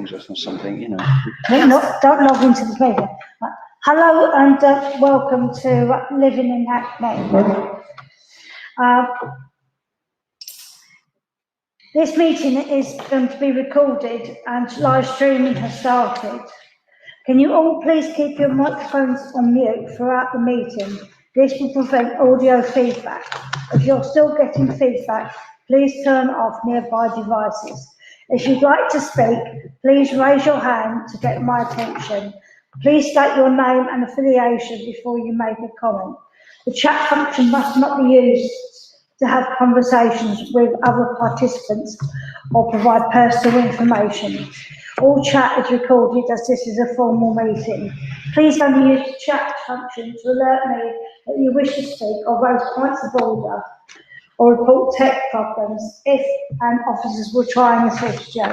or something, you know. Don't log into the meeting. Hello and welcome to Living in Hackney. This meeting is going to be recorded and live streaming has started. Can you all please keep your microphones on mute throughout the meeting? This will prevent audio feedback. If you're still getting feedback, please turn off nearby devices. If you'd like to speak, please raise your hand to get my attention. Please state your name and affiliation before you make a comment. The chat function must not be used to have conversations with other participants or provide personal information. All chat is recorded as this is a formal meeting. Please only use the chat function to alert me that you wish to speak or raise points of order or report tech problems if officers will try and assist you.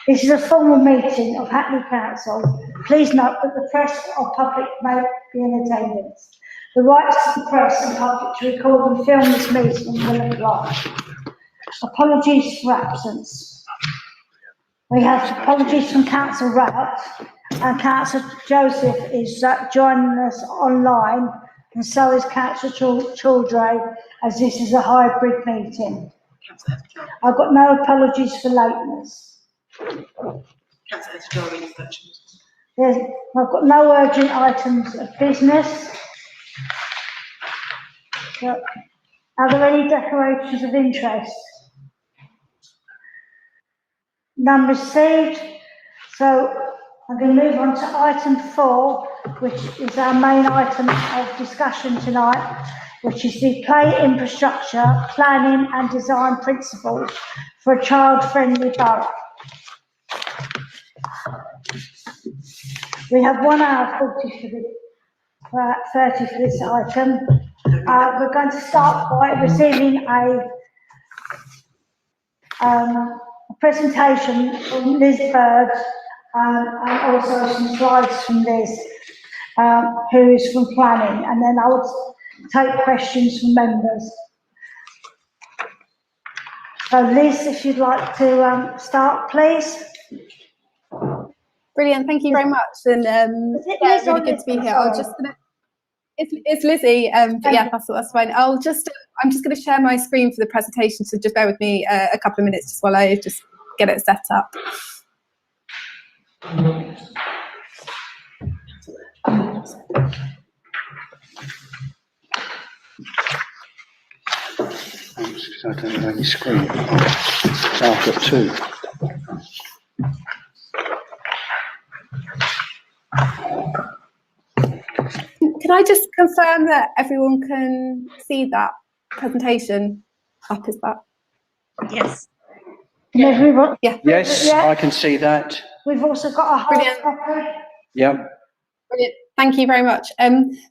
This is a formal meeting of Hackney Council. Please note that the press or public may be in attendance. The rights of the press and public to record and film this meeting will apply. Apologies for absence. We have apologies from Councillor Rapp, and Councillor Joseph is joining us online, and so is Councillor Chaudhry, as this is a hybrid meeting. I've got no apologies for lateness. I've got no urgent items of business. So, are there any declarations of interest? None received. So I'm going to move on to item 4, which is our main item of discussion tonight, which is the play infrastructure, planning and design principles for a child-friendly borough. We have 1 hour 30 for this item. We're going to start by receiving a presentation from Liz Bird and also some slides from Liz, who is from planning, and then I will take questions from members. So Liz, if you'd like to start, please. Brilliant, thank you very much, and yeah, really good to be here. I'll just it's Lizzie, but yeah, that's fine. I'm just going to share my screen for the presentation, so just bear with me a couple of minutes just while I just get it set up. I don't have any screen. So I've got 2. Can I just confirm that everyone can see that presentation up as that? Yes. Can everyone? Yeah. Yes, yeah. I can see that. We've also got a hard copy. Yep. Brilliant. Thank you very much.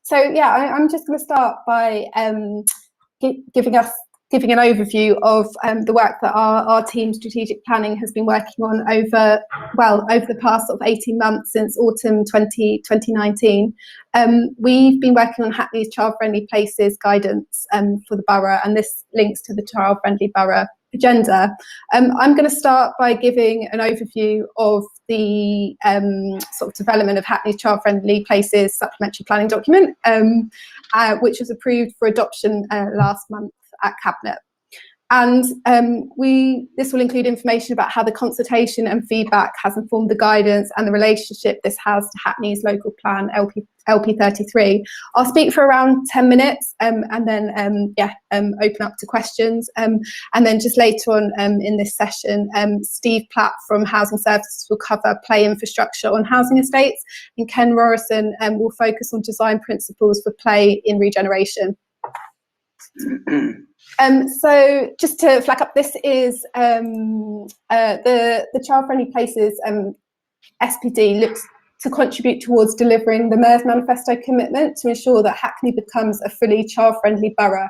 So yeah, I'm just going to start by giving an overview of the work that our team strategic planning has been working on over the past sort of 18 months since autumn 2019. We've been working on Hackney's child-friendly places guidance for the borough, and this links to the child-friendly borough agenda. I'm going to start by giving an overview of the sort of development of Hackney's child-friendly places supplementary planning document, which was approved for adoption last month at Cabinet. And this will include information about how the consultation and feedback has informed the guidance and the relationship this has to Hackney's local plan LP33. I'll speak for around 10 minutes and then open up to questions. And then just later on in this session, Steve Platt from Housing Services will cover play infrastructure on housing estates, and Ken Rorison will focus on design principles for play in regeneration. So just to flag up, this is the Child-Friendly Places SPD looks to contribute towards delivering the Mayor's Manifesto commitment to ensure that Hackney becomes a fully child-friendly borough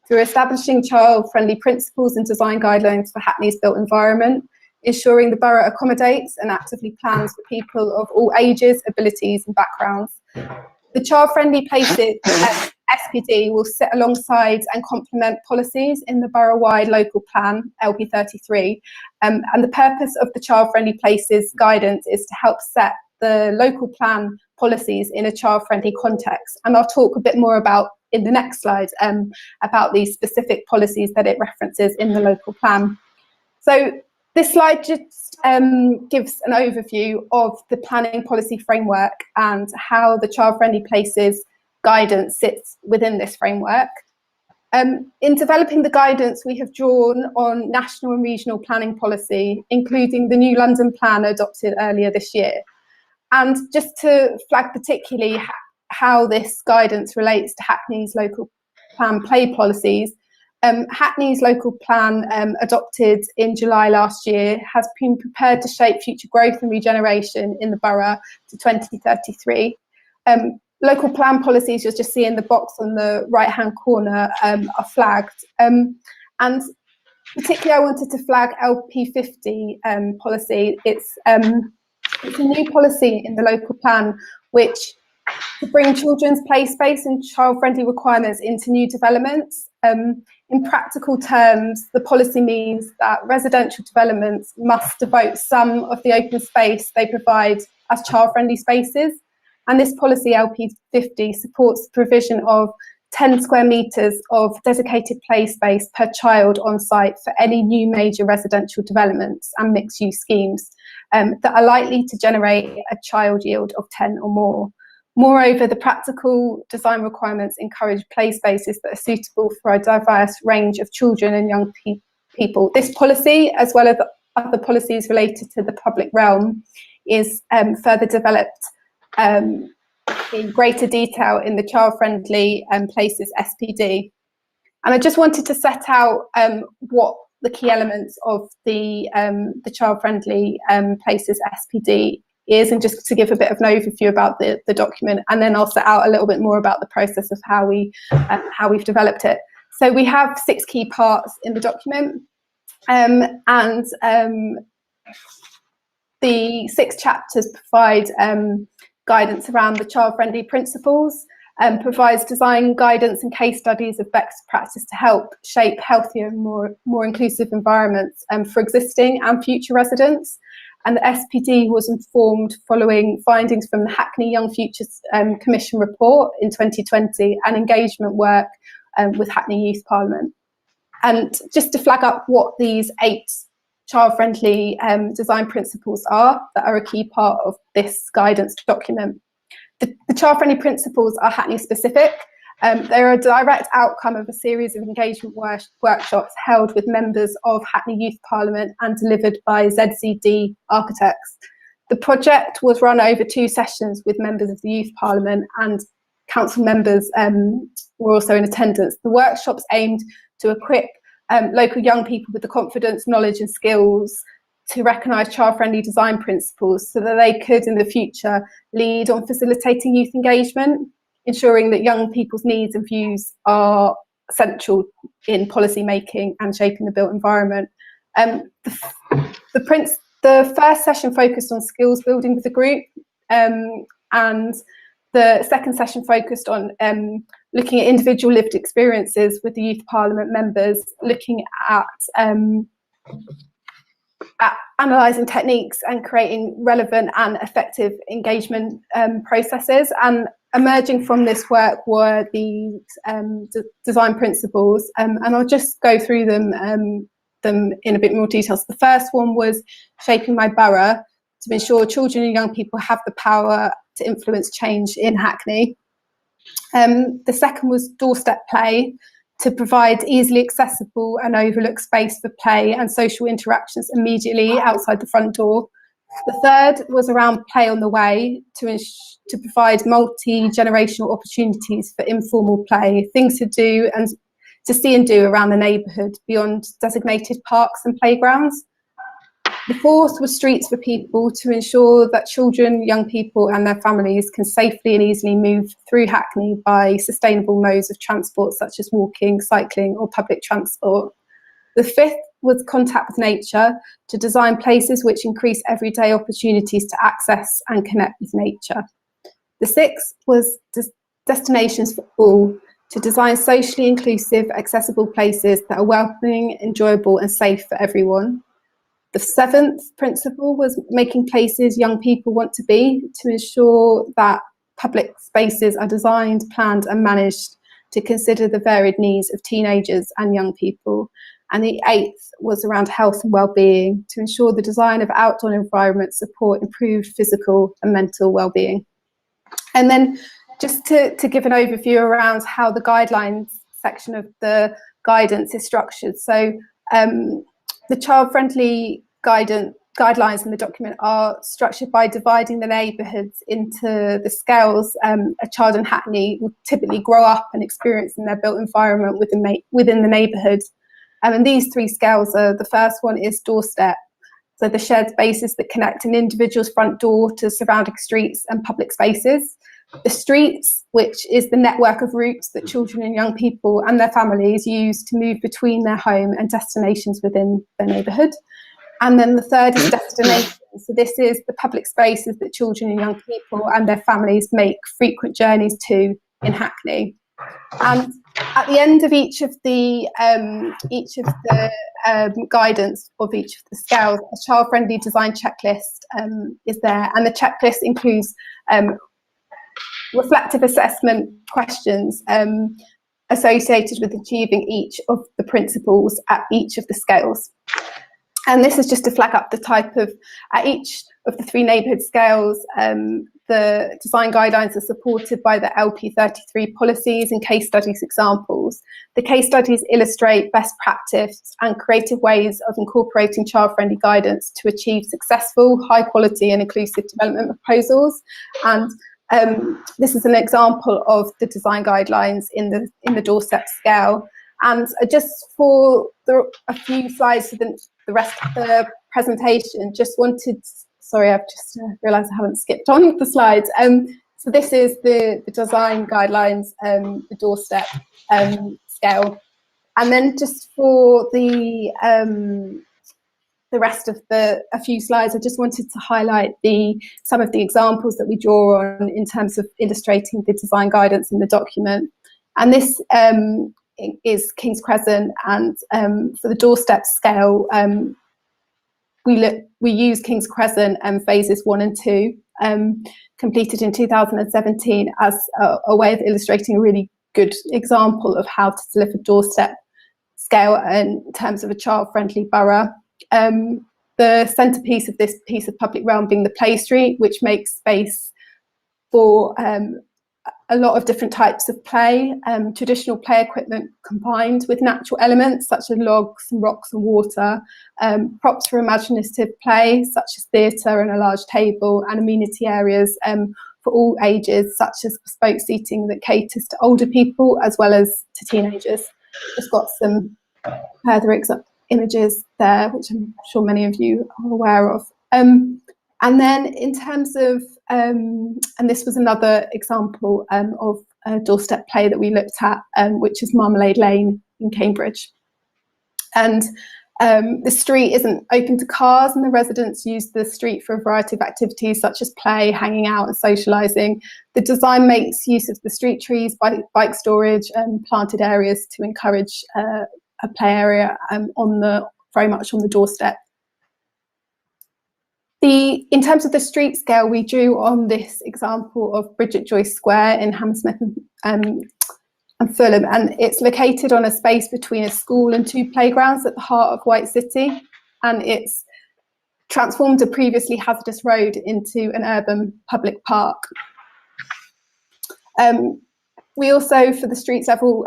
through establishing child-friendly principles and design guidelines for Hackney's built environment, ensuring the borough accommodates and actively plans for people of all ages, abilities and backgrounds. The Child-Friendly Places SPD will sit alongside and complement policies in the borough-wide local plan, LP33, and the purpose of the child-friendly places guidance is to help set the local plan policies in a child-friendly context. And I'll talk a bit more about in the next slide about these specific policies that it references in the local plan. So this slide just gives an overview of the planning policy framework and how the child-friendly places guidance sits within this framework. In developing the guidance, we have drawn on national and regional planning policy, including the new London plan adopted earlier this year. And just to flag particularly how this guidance relates to Hackney's local plan play policies, Hackney's local plan adopted in July last year has been prepared to shape future growth and regeneration in the borough to 2033. Local plan policies, you'll just see in the box on the right-hand corner, are flagged. And particularly I wanted to flag LP50 policy. It's a new policy in the local plan which to bring children's play space and child-friendly requirements into new developments. In practical terms, the policy means that residential developments must devote some of the open space they provide as child-friendly spaces. And this policy, LP50, supports the provision of 10 square metres of dedicated play space per child on site for any new major residential developments and mixed-use schemes that are likely to generate a child yield of 10 or more. Moreover, the practical design requirements encourage play spaces that are suitable for a diverse range of children and young people. This policy, as well as other policies related to the public realm, is further developed in greater detail in the Child-Friendly Places SPD. And I just wanted to set out what the key elements of the Child-Friendly Places SPD is, and just to give a bit of an overview about the document, and then I'll set out a little bit more about the process of how we've developed it. So we have 6 key parts in the document, and the 6 chapters provide guidance around the child-friendly principles, provides design guidance and case studies of best practice to help shape healthier and more inclusive environments for existing and future residents. And the SPD was informed following findings from the Hackney Young Futures Commission report in 2020 and engagement work with Hackney Youth Parliament. And just to flag up what these 8 child-friendly design principles are that are a key part of this guidance document. The child-friendly principles are Hackney specific. They're a direct outcome of a series of engagement workshops held with members of Hackney Youth Parliament and delivered by ZZD Architects. The project was run over 2 sessions with members of the Youth Parliament, and council members were also in attendance. The workshops aimed to equip local young people with the confidence, knowledge and skills to recognise child-friendly design principles so that they could in the future lead on facilitating youth engagement, ensuring that young people's needs and views are essential in policy making and shaping the built environment. The first session focused on skills building with the group, and the second session focused on looking at individual lived experiences with the Youth Parliament members, looking at analysing techniques and creating relevant and effective engagement processes. And emerging from this work were the design principles, and I'll just go through them in a bit more detail. So the first one was shaping my borough to ensure children and young people have the power to influence change in Hackney. The second was doorstep play, to provide easily accessible and overlooked space for play and social interactions immediately outside the front door. The third was around play on the way, to provide multi-generational opportunities for informal play, things to do and to see and do around the neighbourhood beyond designated parks and playgrounds. The fourth was streets for people, to ensure that children, young people and their families can safely and easily move through Hackney by sustainable modes of transport such as walking, cycling or public transport. The fifth was contact with nature, to design places which increase everyday opportunities to access and connect with nature. The sixth was destinations for all, to design socially inclusive, accessible places that are welcoming, enjoyable and safe for everyone. The 7th principle was making places young people want to be, to ensure that public spaces are designed, planned and managed to consider the varied needs of teenagers and young people. And the 8th was around health and well-being, to ensure the design of outdoor environments support improved physical and mental well-being. And then just to give an overview around how the guidelines section of the guidance is structured. So the child-friendly guidelines in the document are structured by dividing the neighbourhoods into the scales a child in Hackney will typically grow up and experience in their built environment within the neighbourhood. And these 3 scales are, the first one is doorstep. So the shared spaces that connect an individual's front door to surrounding streets and public spaces. The streets, which is the network of routes that children and young people and their families use to move between their home and destinations within their neighbourhood. And then the 3rd is destination. So this is the public spaces that children and young people and their families make frequent journeys to in Hackney. And at the end of each of the guidance of each of the scales, a child-friendly design checklist is there, and the checklist includes reflective assessment questions associated with achieving each of the principles at each of the scales. And this is just to flag up the type of, at each of the 3 neighbourhood scales, the design guidelines are supported by the LP33 policies and case studies examples. The case studies illustrate best practice and creative ways of incorporating child-friendly guidance to achieve successful, high quality and inclusive development proposals. And this is an example of the design guidelines in the doorstep scale. And just for a few slides for the rest of the presentation, just wanted, sorry, I've just realised I haven't skipped on the slides. So this is the design guidelines, the doorstep scale. And then just for the rest of a few slides, I just wanted to highlight some of the examples that we draw on in terms of illustrating the design guidance in the document. And this is King's Crescent, and for the doorstep scale, we use King's Crescent phases 1 and 2, completed in 2017 as a way of illustrating a really good example of how to deliver doorstep scale in terms of a child-friendly borough. The centrepiece of this piece of public realm being the play street, which makes space for a lot of different types of play, traditional play equipment combined with natural elements such as logs and rocks and water, props for imaginative play such as theatre and a large table, and amenity areas for all ages such as bespoke seating that caters to older people as well as to teenagers. Just got some further images there, which I'm sure many of you are aware of. And then in terms of, and this was another example of a doorstep play that we looked at, which is Marmalade Lane in Cambridge. And the street isn't open to cars, and the residents use the street for a variety of activities such as play, hanging out and socialising. The design makes use of the street trees, bike storage and planted areas to encourage a play area very much on the doorstep. In terms of the street scale, we drew on this example of Bridget Joyce Square in Hammersmith and Fulham, and it's located on a space between a school and 2 playgrounds at the heart of White City, and it's transformed a previously hazardous road into an urban public park. We also, for the streets level,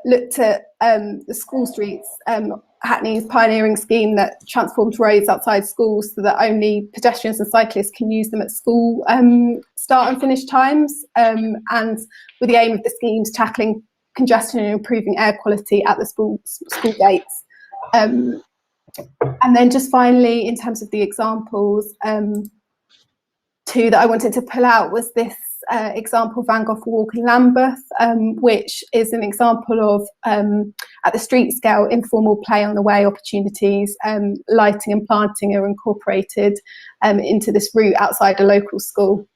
looked at the school streets, Hackney's pioneering scheme that transformed roads outside schools so that only pedestrians and cyclists can use them at school start and finish times, and with the aim of the schemes tackling congestion and improving air quality at the school gates. And then just finally, in terms of the examples, 2 that I wanted to pull out was this example, Van Gogh Walk in Lambeth, which is an example of, at the street scale, informal play on the way opportunities. Lighting and planting are incorporated into this route outside a local school.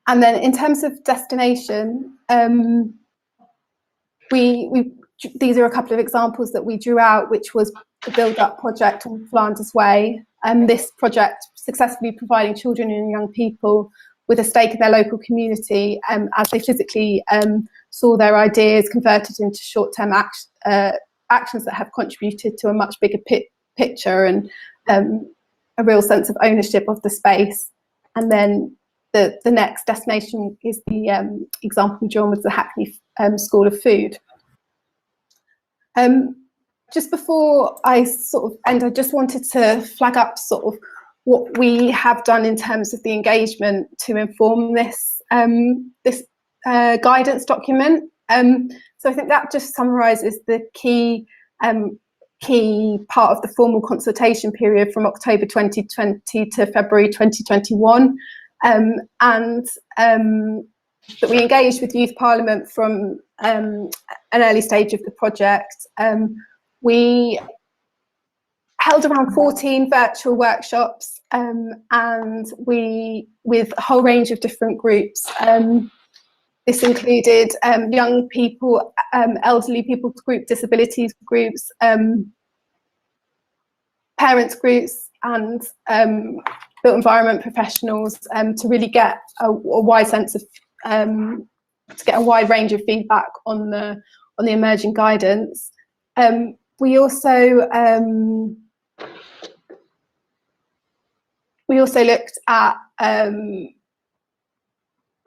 And then in terms of destination, these are a couple of examples that we drew out, which was the Build Up project on Flanders Way. This project successfully providing children and young people with a stake in their local community as they physically saw their ideas converted into short-term actions that have contributed to a much bigger picture and a real sense of ownership of the space. And then the next destination is the example drawn with the Hackney School of Food. Just before I sort of end, I just wanted to flag up sort of what we have done in terms of the engagement to inform this guidance document. So I think that just summarises the key part of the formal consultation period from October 2020 to February 2021, and that we engaged with Youth Parliament from an early stage of the project. We held around 14 virtual workshops, and with a whole range of different groups. This included young people, elderly people group, disabilities groups, parents groups, and built environment professionals, to really get a wide sense of, to get a wide range of feedback on the emerging guidance. We also looked at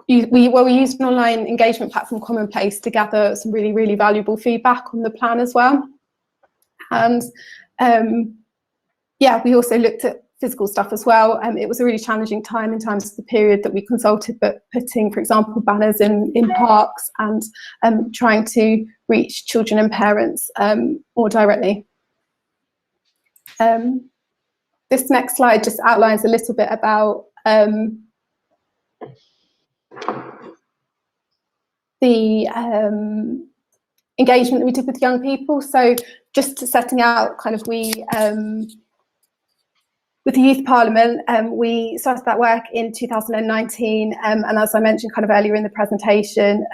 we used an online engagement platform, Commonplace, to gather some really valuable feedback on the plan as well. And yeah, we also looked at physical stuff as well. It was a really challenging time in terms of the period that we consulted, but putting, for example, banners in parks and trying to reach children and parents more directly. This next slide just outlines a little bit about the engagement that we did with young people. So just setting out kind of with the Youth Parliament, we started that work in 2019, and as I mentioned kind of earlier in the presentation,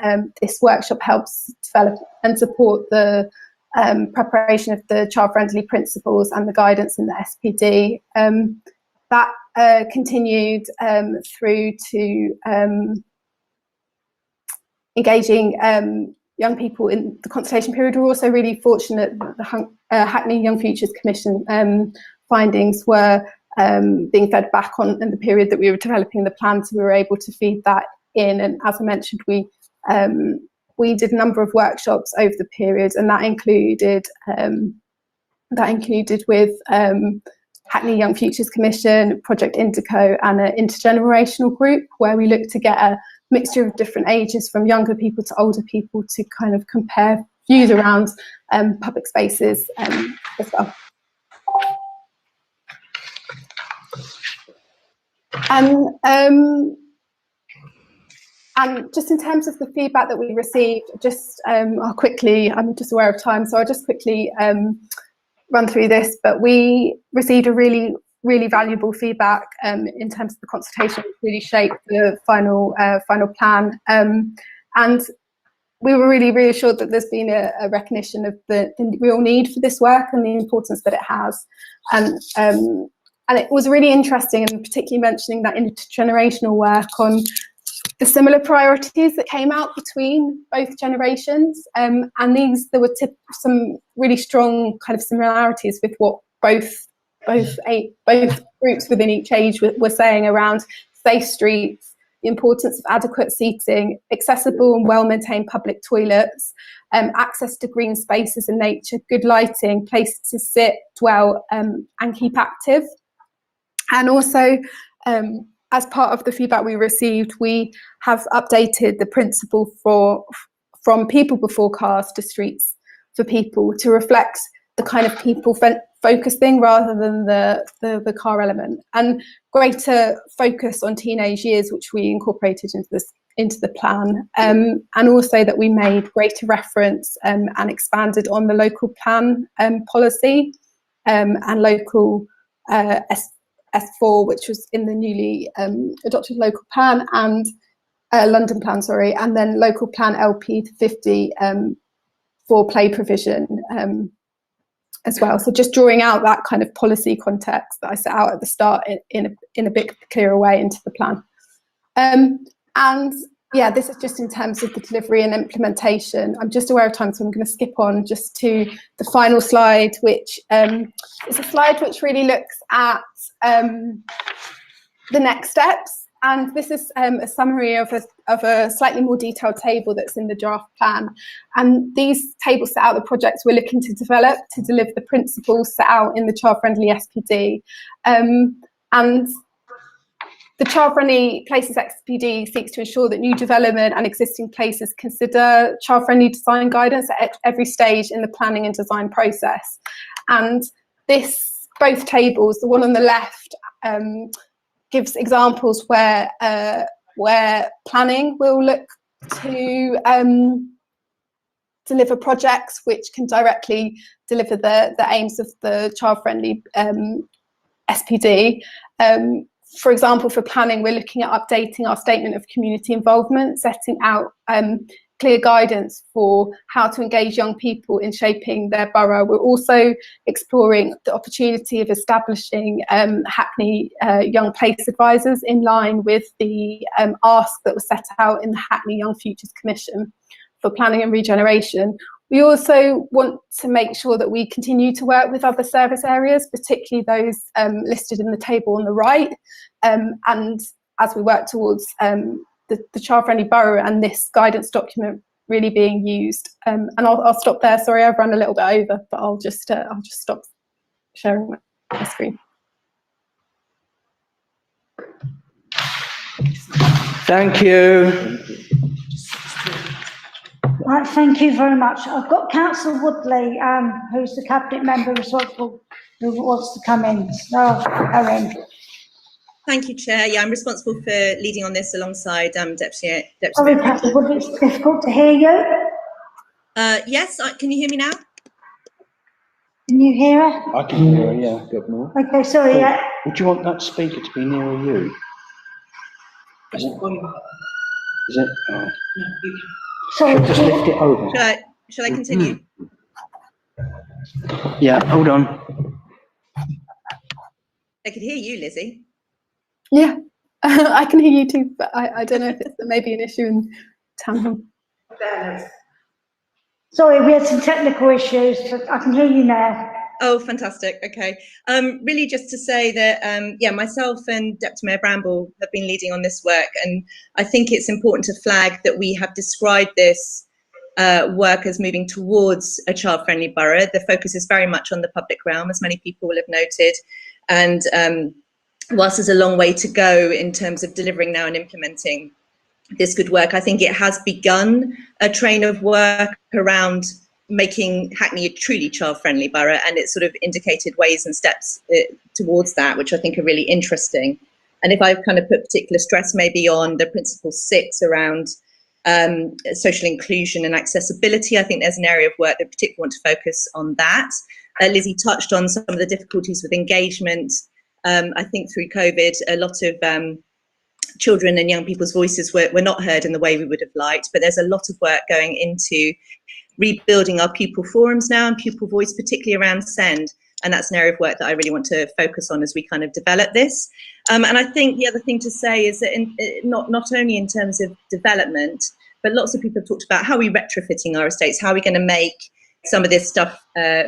this workshop helps develop and support the preparation of the child-friendly principles and the guidance in the SPD. That continued through to engaging young people in the consultation period. We're also really fortunate that the Hackney Young Futures Commission findings were being fed back on in the period that we were developing the plan, so we were able to feed that in. And as I mentioned, we did a number of workshops over the period, and that included with Hackney Young Futures Commission, Project Indico, and an intergenerational group where we looked to get a mixture of different ages, from younger people to older people, to kind of compare views around public spaces as well. And just in terms of the feedback that we received, just I'll quickly, I'm just aware of time, so I'll just quickly run through this, but we received a really valuable feedback in terms of the consultation, which really shaped the final plan. And we were really reassured that there's been a recognition of the real need for this work and the importance that it has. And it was really interesting, and particularly mentioning that intergenerational work on the similar priorities that came out between both generations. And there were some really strong kind of similarities with what both groups within each age were saying around safe streets, the importance of adequate seating, accessible and well-maintained public toilets, access to green spaces and nature, good lighting, places to sit, dwell, and keep active. And also, as part of the feedback we received, we have updated the principle from people before cars to streets for people to reflect the kind of people focus thing rather than the car element, and greater focus on teenage years, which we incorporated into the plan, and also that we made greater reference and expanded on the local plan policy and local S4, which was in the newly adopted local plan, and London plan, sorry, and then local plan LP 50 for play provision as well. So just drawing out that kind of policy context that I set out at the start in a bit clearer way into the plan. And yeah, this is just in terms of the delivery and implementation. I'm just aware of time, so I'm going to skip on just to the final slide, which is a slide which really looks at the next steps. And this is a summary of a slightly more detailed table that's in the draft plan. And these tables set out the projects we're looking to develop to deliver the principles set out in the child-friendly SPD. And the Child-Friendly Places SPD seeks to ensure that new development and existing places consider child-friendly design guidance at every stage in the planning and design process. And both tables, the one on the left, gives examples where planning will look to deliver projects which can directly deliver the aims of the child-friendly SPD. For example, for planning, we're looking at updating our statement of community involvement, setting out clear guidance for how to engage young people in shaping their borough. We're also exploring the opportunity of establishing Hackney Young Place Advisors in line with the ask that was set out in the Hackney Young Futures Commission for Planning and Regeneration. We also want to make sure that we continue to work with other service areas, particularly those listed in the table on the right, and as we work towards the child-friendly borough and this guidance document really being used. And I'll stop there. Sorry, I've run a little bit over, but I'll just stop sharing my screen. Thank you. Right, thank you very much. I've got Councillor Woodley, who's the cabinet member responsible, who wants to come in. So, Erin. Thank you, Chair. Yeah, I'm responsible for leading on this alongside Deputy Sorry, Mayor. Councillor Woodley, it's difficult to hear you. Yes, can you hear me now? Can you hear her? I can hear her, yeah, good more. Okay, sorry. Cool. Would you want that speaker to be nearer you? Is it? Oh. Sorry. Just lift it over. Shall I continue? Yeah, hold on. I could hear you, Lizzie. Yeah, I can hear you too, but I don't know if it's maybe an issue in town. Sorry, we had some technical issues, but I can hear you now. Oh, fantastic. Okay. Really just to say that, yeah, myself and Deputy Mayor Bramble have been leading on this work, and I think it's important to flag that we have described this work as moving towards a child-friendly borough. The focus is very much on the public realm, as many people will have noted, and whilst there's a long way to go in terms of delivering now and implementing this good work, I think it has begun a train of work around making Hackney a truly child-friendly borough, and it sort of indicated ways and steps towards that, which I think are really interesting. And if I kind of put particular stress maybe on the principle 6 around social inclusion and accessibility, I think there's an area of work that I particularly want to focus on that. Lizzie touched on some of the difficulties with engagement. I think through COVID, a lot of children and young people's voices were not heard in the way we would have liked, but there's a lot of work going into rebuilding our pupil forums now and pupil voice, particularly around SEND. And that's an area of work that I really want to focus on as we kind of develop this. And I think the other thing to say is that not only in terms of development, but lots of people have talked about how we're retrofitting our estates, how are we going to make some of this stuff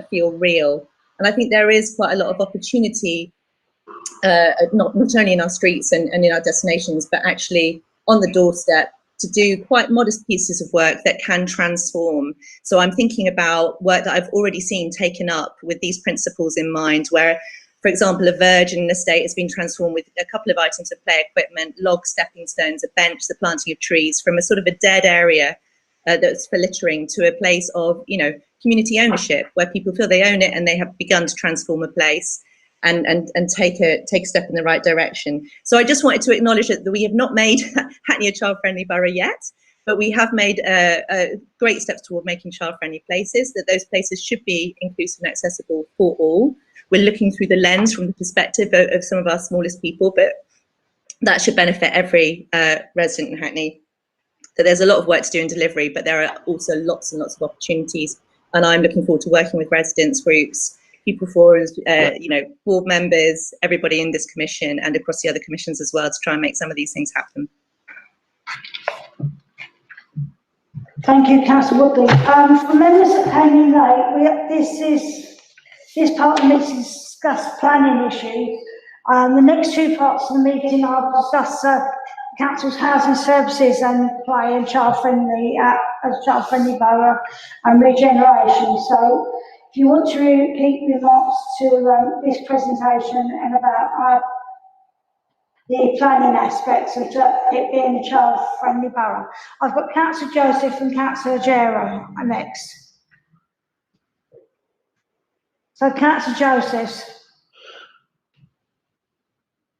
feel real. And I think there is quite a lot of opportunity, not only in our streets and in our destinations, but actually on the doorstep, to do quite modest pieces of work that can transform. So I'm thinking about work that I've already seen taken up with these principles in mind, where, for example, a virgin estate has been transformed with a couple of items of play equipment, logs, stepping stones, a bench, the planting of trees, from a sort of a dead area that's for littering to a place of, you know, community ownership, where people feel they own it and they have begun to transform a place and take a step in the right direction. So I just wanted to acknowledge that we have not made Hackney a child-friendly borough yet, but we have made great steps toward making child-friendly places, that those places should be inclusive and accessible for all. We're looking through the lens from the perspective of some of our smallest people, but that should benefit every resident in Hackney. that there's a lot of work to do in delivery, but there are also lots and lots of opportunities. And I'm looking forward to working with residents groups, people forums, board members, everybody in this commission and across the other commissions as well, to try and make some of these things happen. Thank you, Councillor Woodley. For members that came in late, this part of the meeting discuss planning issues. The next two parts of the meeting I'll discuss Council's housing services and play and child-friendly borough and regeneration. So if you want to keep remarks to this presentation and about the planning aspects of it being a child-friendly borough. I've got Councillor Joseph and Councillor Gero next. So Councillor Joseph,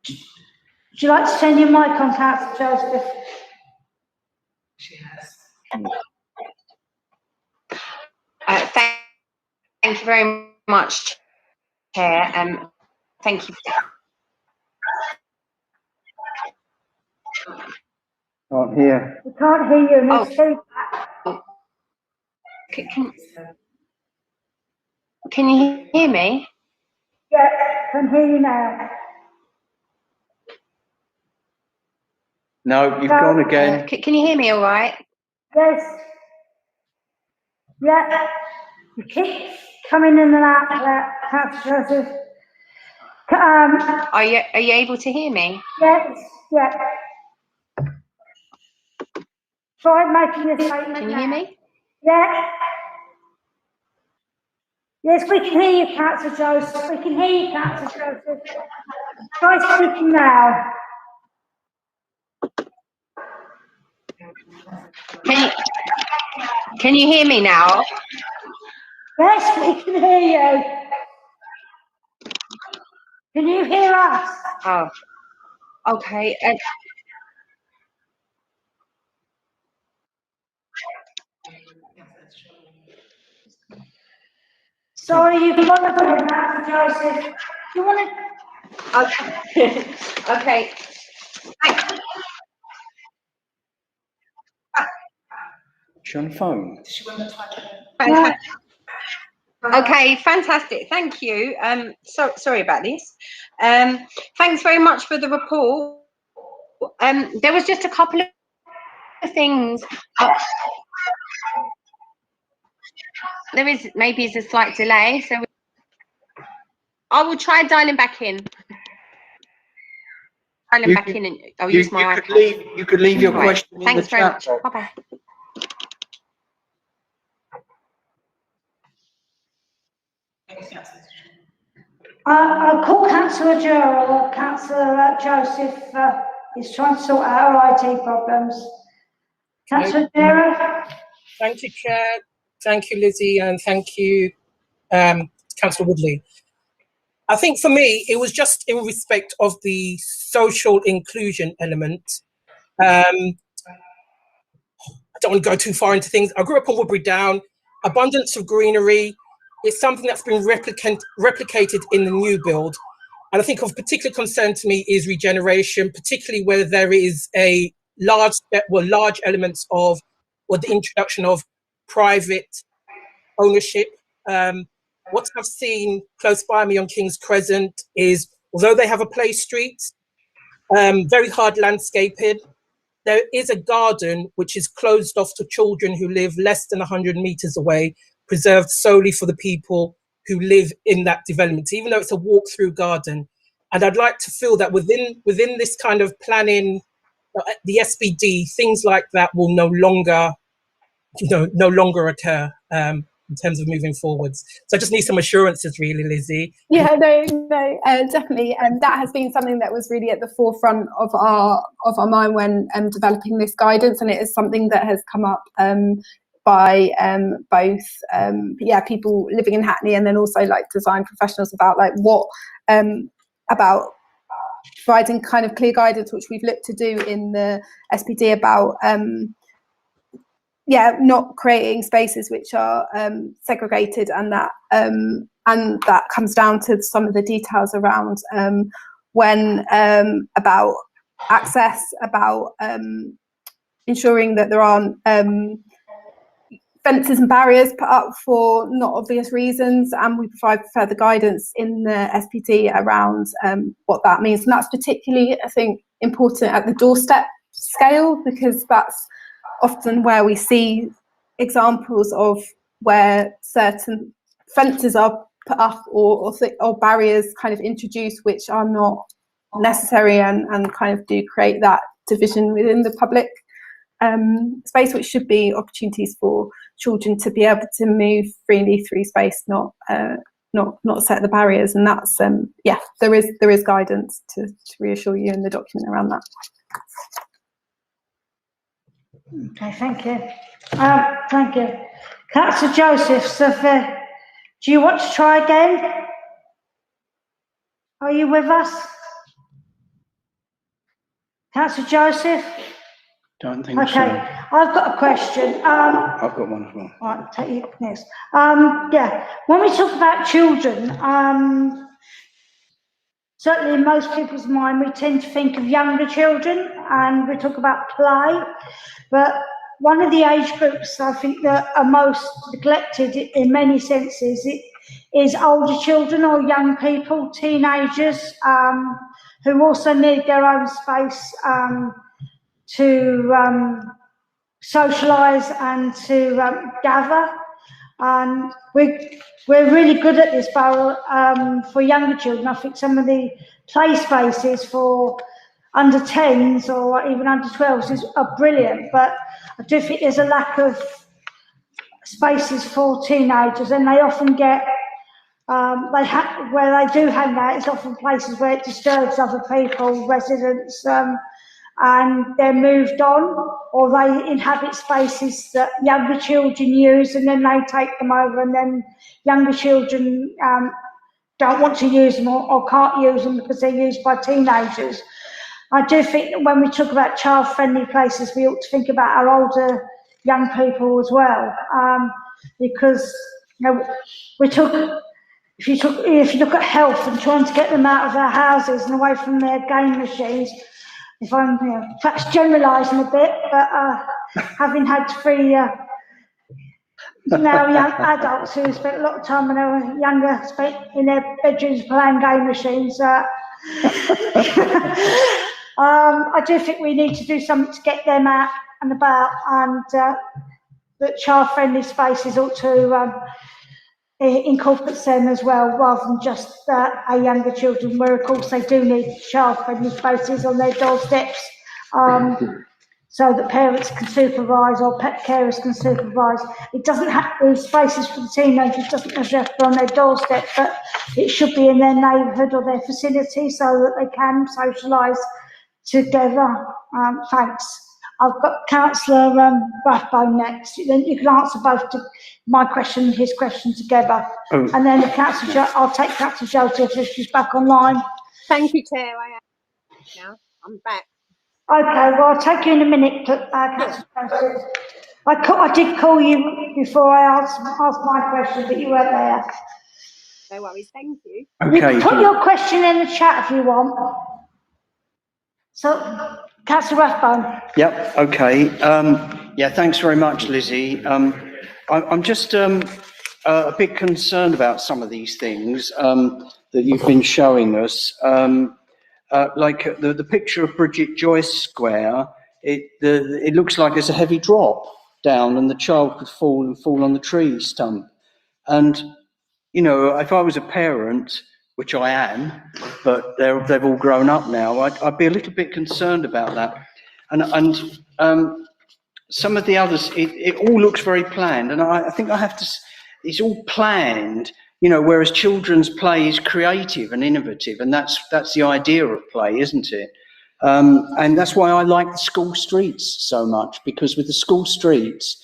would you like to turn your mic on, Councillor Joseph? She has. Thank you very much, Chair. Thank you. Can't hear. We can't hear you. Oh. Can you hear me? Yeah, can hear you now. No, you've gone again. Can you hear me all right? Yes. Yeah. You keep coming in and out, Councillor Joseph. Are you able to hear me? Yes. Yeah. Try making a statement. Can you hear me? Yeah. Yes, we can hear you, Councillor Joseph. We can hear you, Councillor Joseph. Try speaking now. Can you hear me now? Yes, we can hear you. Can you hear us? Oh, okay. Sorry, you've got to put it back, Joseph. Do you want to? Okay. Okay. She's on the phone. Okay, fantastic. Thank you. So sorry about this. Thanks very much for the report. There was just a couple of things. There is maybe a slight delay, so I will try dialing back in. And I'll use my iPad. You could leave your question in the Thanks very chat. much. Bye-bye. I'll call Councillor Gerald or Councillor Joseph is trying to sort out our IT problems. Councillor Gerald? Thank you, Chair. Thank you, Lizzie, and thank you, Councillor Woodley. I think for me, it was just in respect of the social inclusion element. I don't want to go too far into things. I grew up on Woodbury Down. Abundance of greenery is something that's been replicated in the new build. And I think of particular concern to me is regeneration, particularly where there is a large elements of, or the introduction of private ownership. What I've seen close by me on King's Crescent is, although they have a play street, very hard landscaping, there is a garden which is closed off to children who live less than 100 meters away, preserved solely for the people who live in that development, even though it's a walk-through garden. And I'd like to feel that within this kind of planning, the SPD, things like that will no longer occur in terms of moving forwards. So I just need some assurances, really, Lizzie. Yeah, no, definitely. And that has been something that was really at the forefront of our mind when developing this guidance, and it is something that has come up by both people living in Hackney and then also like design professionals about like what about providing kind of clear guidance, which we've looked to do in the SPD about not creating spaces which are segregated, and that comes down to some of the details around when about access, about ensuring that there aren't fences and barriers put up for not obvious reasons, and we provide further guidance in the SPT around what that means. And that's particularly, I think, important at the doorstep scale, because that's often where we see examples of where certain fences are put up or barriers kind of introduced which are not necessary and kind of do create that division within the public space, which should be opportunities for children to be able to move freely through space, not set the barriers. And that's there is guidance to reassure you in the document around that. Okay, thank you. Thank you. Councillor Joseph, so do you want to try again? Are you with us? Councillor Joseph? Don't think so. Okay, I've got a question. I've got one as well. All right, take you next. Yeah, when we talk about children, certainly in most people's mind, we tend to think of younger children and we talk about play, but one of the age groups I think that are most neglected in many senses is older children or young people, teenagers, who also need their own space to socialise and to gather. And we're really good at this borough for younger children. I think some of the play spaces for under 10s or even under 12s are brilliant, but I do think there's a lack of spaces for teenagers, and they often get where they do hang out, it's often places where it disturbs other people, residents, and they're moved on, or they inhabit spaces that younger children use and then they take them over, and then younger children don't want to use them or can't use them because they're used by teenagers. I do think that when we talk about child-friendly places, we ought to think about our older young people as well, because if you look at health and trying to get them out of their houses and away from their game machines, if I'm perhaps generalising a bit, but having had three now young adults who spent a lot of time when they were younger in their bedrooms playing game machines, I do think we need to do something to get them out and about, and that child-friendly spaces ought to incorporate them as well, rather than just our younger children, where of course they do need child-friendly spaces on their doorsteps, so that parents can supervise or pet carers can supervise. It doesn't have to be spaces for the teenagers, doesn't necessarily have to be on their doorstep, but it should be in their neighbourhood or their facility so that they can socialise together. Thanks. I've got Councillor Rathbone next. Then you can answer both my question and his question together. Oh. And then I'll take Councillor Joseph if she's back online. Thank you, Chair. I am now. I'm back. Okay, well, I'll take you in a minute, Councillor Joseph. I did call you before I asked my question, but you weren't there. No worries, thank you. Okay. You can put your question in the chat if you want. So, Councillor Rathbone. Yep, okay. Yeah, thanks very much, Lizzie. I'm just a bit concerned about some of these things that you've been showing us. Like the picture of Bridget Joyce Square, it looks like there's a heavy drop down and the child could fall on the tree stump. And, you know, if I was a parent, which I am, but they've all grown up now, I'd be a little bit concerned about that. And some of the others, it all looks very planned, and I think I have to, it's all planned, you know, whereas children's play is creative and innovative, and that's the idea of play, isn't it? And that's why I like the school streets so much, because with the school streets,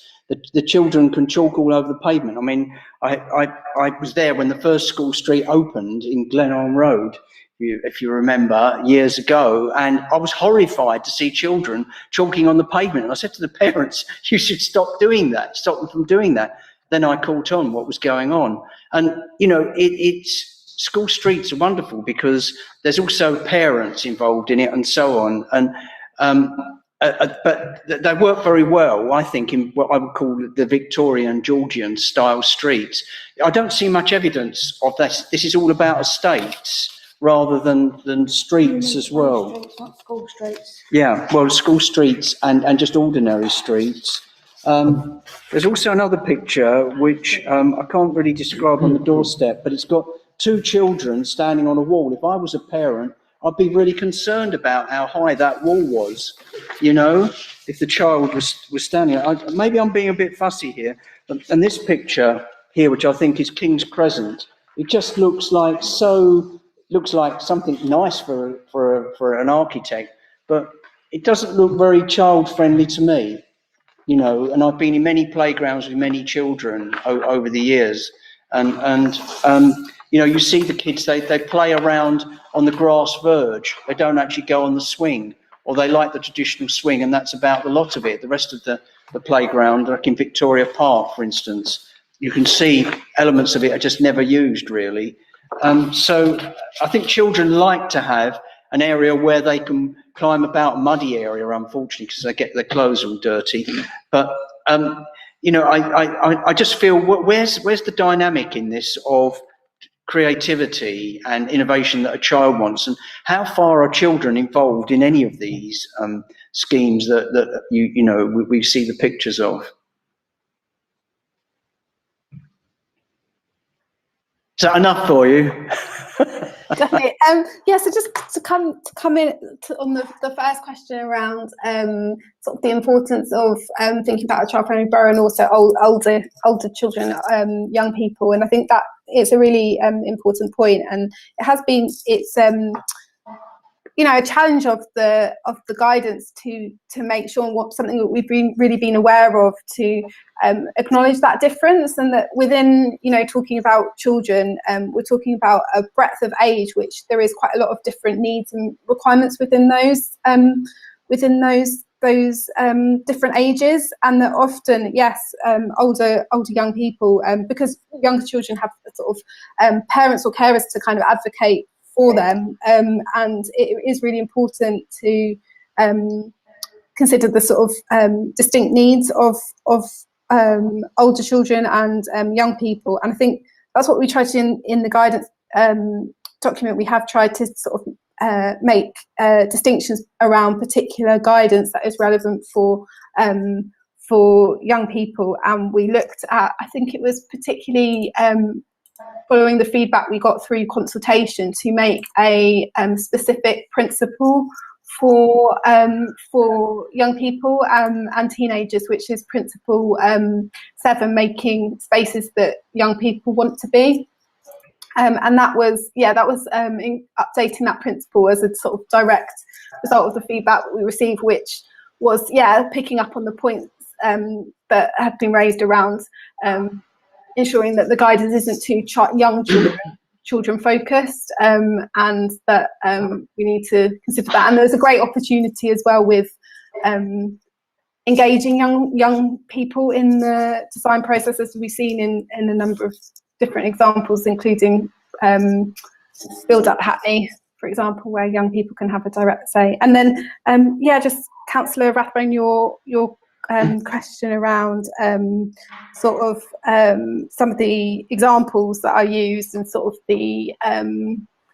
the children can chalk all over the pavement. I mean, I was there when the first school street opened in Glenarm Road, if you remember, years ago, and I was horrified to see children chalking on the pavement. And I said to the parents, you should stop doing that, stop them from doing that. Then I caught on what was going on. And, you know, it's school streets are wonderful because there's also parents involved in it and so on. And but they work very well, I think, in what I would call the Victorian Georgian style streets. I don't see much evidence of this. This is all about estates rather than streets as well. Streets, not school streets. Yeah, well, school streets and just ordinary streets. There's also another picture which I can't really describe on the doorstep, but it's got two children standing on a wall. If I was a parent, I'd be really concerned about how high that wall was, you know, if the child was standing. Maybe I'm being a bit fussy here, and this picture here, which I think is King's Crescent, it just looks like something nice for an architect, but it doesn't look very child friendly to me, you know. And I've been in many playgrounds with many children over the years, and you know, you see the kids, they play around on the grass verge. They don't actually go on the swing, or they like the traditional swing, and that's about the lot of it. The rest of the playground, like in Victoria Park, for instance, you can see elements of it are just never used, really. So I think children like to have an area where they can climb about a muddy area, unfortunately, because they get their clothes all dirty. But you know, I just feel, where's the dynamic in this of creativity and innovation that a child wants, and how far are children involved in any of these schemes that you know we see the pictures of? Is that enough for you? Definitely. Yeah, so just to come in on the first question around sort of the importance of thinking about a child-friendly borough, and also older children, young people, and I think that it's a really important point, and it's you know, a challenge of the guidance to make sure something that we've really been aware of, to acknowledge that difference, and that within, you know, talking about children, we're talking about a breadth of age, which there is quite a lot of different needs and requirements within those different ages, and that often, yes, older young people, because younger children have sort of parents or carers to kind of advocate for them, and it is really important to consider the sort of distinct needs of older children and young people. And I think that's what we try to in the guidance document. We have tried to sort of make distinctions around particular guidance that is relevant for young people, and we looked at, I think it was particularly following the feedback we got through consultation, to make a specific principle for young people and teenagers, which is principle 7, making spaces that young people want to be. And that was in updating that principle as a sort of direct result of the feedback that we received, which was picking up on the points that had been raised around ensuring that the guidance isn't too young children focused, and that we need to consider that. And there's a great opportunity as well with engaging young people in the design process, as we've seen in a number of different examples, including Build at Hackney, for example, where young people can have a direct say. And then just Councillor Rathbone, your question around sort of some of the examples that are used, and sort of the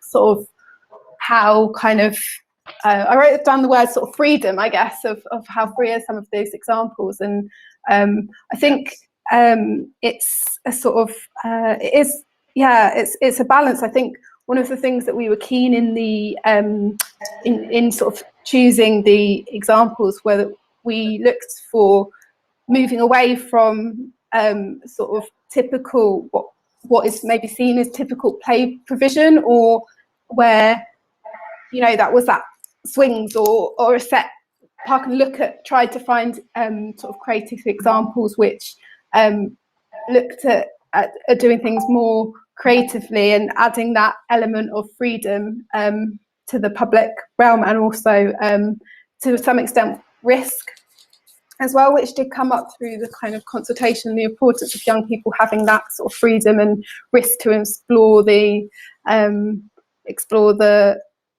sort of how kind of I wrote down the word sort of freedom, I guess, of how free are some of those examples. And I think it's a sort of it's a balance. I think one of the things that we were keen in the in sort of choosing the examples were that we looked for moving away from sort of typical what is maybe seen as typical play provision, or where, you know, that was that swings or a set park, and tried to find sort of creative examples which looked at doing things more creatively and adding that element of freedom to the public realm, and also to some extent risk as well, which did come up through the kind of consultation, the importance of young people having that sort of freedom and risk to explore the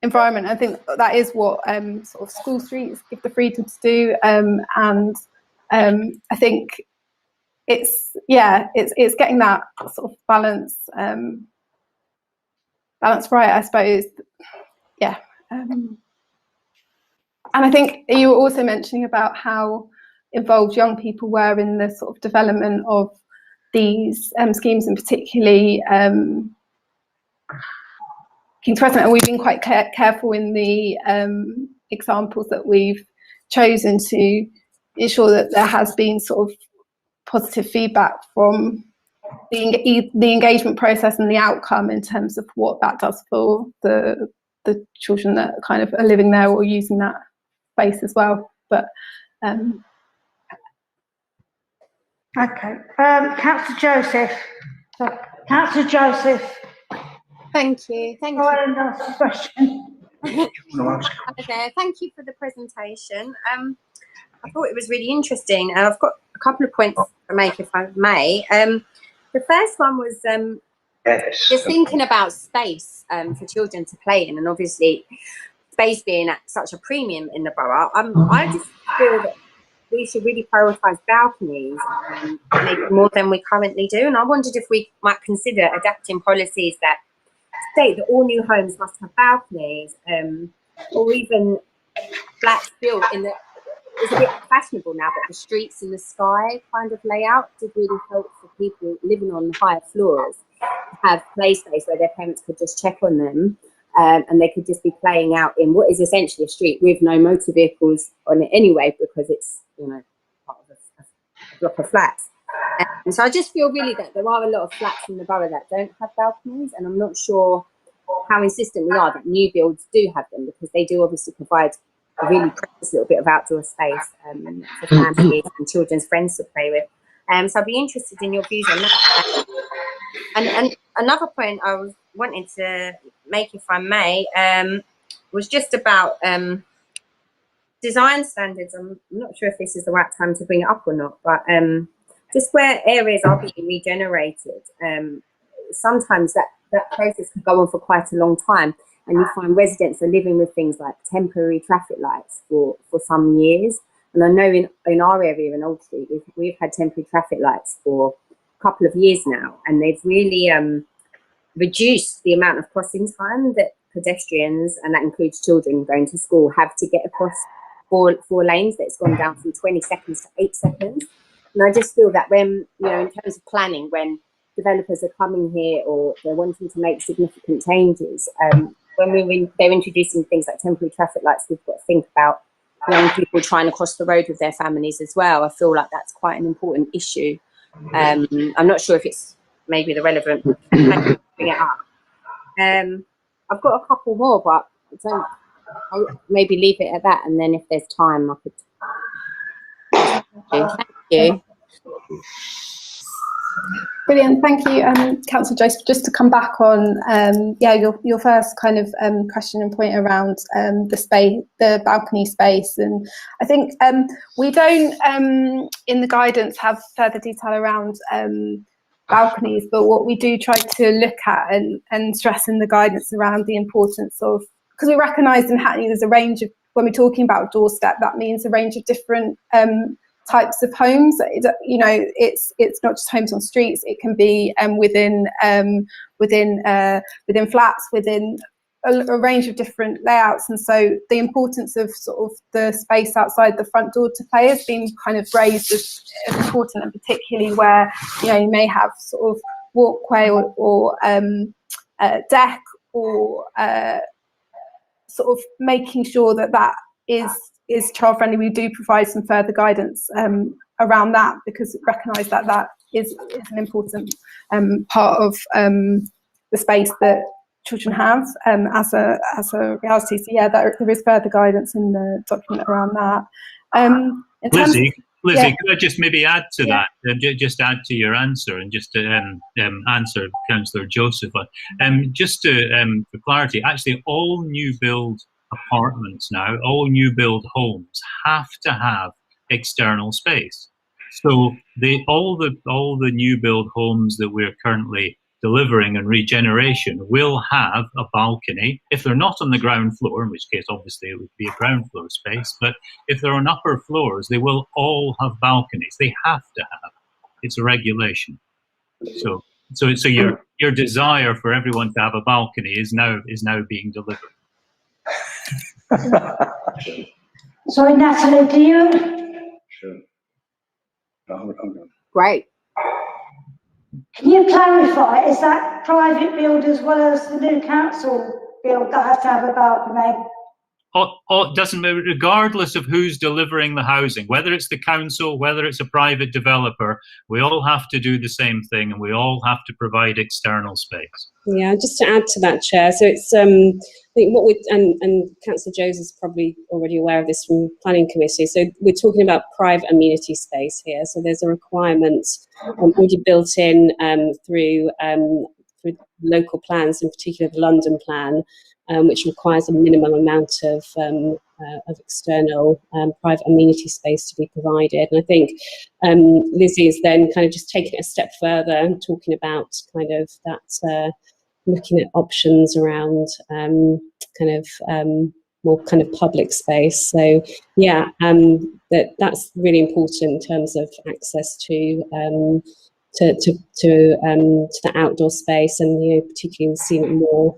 environment. I think that is what sort of school streets give the freedom to do, and I think it's getting that sort of balance right, I suppose. And I think you were also mentioning about how involved young people were in the sort of development of these schemes, and particularly King's President. And we've been quite careful in the examples that we've chosen to ensure that there has been sort of positive feedback from the engagement process and the outcome in terms of what that does for the children that kind of are living there or using that space as well. But okay, Councillor Joseph. So, Councillor Joseph. Thank you. Go ahead and ask the question. Hi there. Thank you for the presentation. I thought it was really interesting, and I've got a couple of points to make, if I may. The first one was just thinking about space for children to play in, and obviously space being at such a premium in the borough. I just feel that we should really prioritise balconies, maybe more than we currently do. And I wondered if we might consider adapting policies that state that all new homes must have balconies, or even flats built in the, it's a bit fashionable now, but the streets in the sky kind of layout did really help for people living on higher floors to have play space where their parents could just check on them, and they could just be playing out in what is essentially a street with no motor vehicles on it anyway, because it's, you know, part of a block of flats. And so I just feel really that there are a lot of flats in the borough that don't have balconies, and I'm not sure how insistent we are that new builds do have them, because they do obviously provide a really precious little bit of outdoor space for families and children's friends to play with. So I'd be interested in your views on that. And another point I was wanting to make, if I may, was just about design standards. I'm not sure if this is the right time to bring it up or not, but just where areas are being regenerated, sometimes that process can go on for quite a long time, and you find residents are living with things like temporary traffic lights for some years. And I know in our area in Old Street, we've had temporary traffic lights for a couple of years now, and they've really reduced the amount of crossing time that pedestrians, and that includes children going to school, have to get across four lanes. That's gone down from 20 seconds to 8 seconds. And I just feel that when, you know, in terms of planning, when developers are coming here or they're wanting to make significant changes, when they're introducing things like temporary traffic lights, we've got to think about young people trying to cross the road with their families as well. I feel like that's quite an important issue. I'm not sure if it's maybe the relevant thing to bring it up. I've got a couple more, but I'll maybe leave it at that, and then if there's time, I could. Thank you. Brilliant, thank you, Councillor Joseph. Just to come back on, your first kind of question and point around the space, the balcony space, and I think we don't in the guidance have further detail around balconies, but what we do try to look at and stress in the guidance around the importance of, because we recognise in Hackney there's a range of, when we're talking about doorstep, that means a range of different types of homes. You know, it's not just homes on streets. It can be within flats, within a range of different layouts. And so the importance of sort of the space outside the front door to play has been kind of raised as important, and particularly where, you know, you may have sort of walkway or deck, or sort of making sure that is child friendly. We do provide some further guidance around that, because we recognise that is an important part of the space that children have as a reality. So yeah, there is further guidance in the document around that. Lizzie, could I just maybe add to that? Just add to your answer, and just to answer Councillor Joseph. Just to for clarity, actually, all new build apartments now, all new build homes have to have external space. So all the new build homes that we're currently delivering and regeneration will have a balcony. If they're not on the ground floor, in which case obviously it would be a ground floor space, but if they're on upper floors, they will all have balconies. They have to have. It's a regulation. So your desire for everyone to have a balcony is now being delivered. Sorry, Natalie, do you? Sure. Great. Can you clarify, is that private build as well as the new council build that has to have a balcony? It doesn't matter, regardless of who's delivering the housing, whether it's the council, whether it's a private developer, we all have to do the same thing, and we all have to provide external space. Yeah, just to add to that, Chair. So it's I think what we and Councillor Jones is probably already aware of this from Planning Committee. So we're talking about private amenity space here. So there's a requirement already built in through local plans, in particular the London plan, which requires a minimum amount of external private amenity space to be provided. And I think Lizzie is then kind of just taking it a step further and talking about kind of that, looking at options around more kind of public space. So yeah, that's really important in terms of access to the outdoor space, and particularly we've seen it more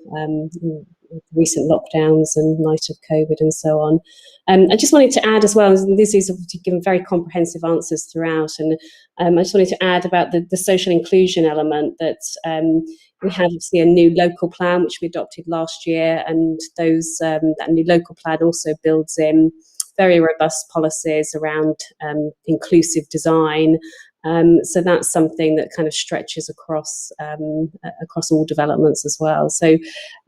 recent lockdowns and light of COVID and so on. I just wanted to add as well, Lizzie's obviously given very comprehensive answers throughout, and I just wanted to add about the social inclusion element that we have obviously a new local plan which we adopted last year, and that new local plan also builds in very robust policies around inclusive design. So that's something that kind of stretches across all developments as well. So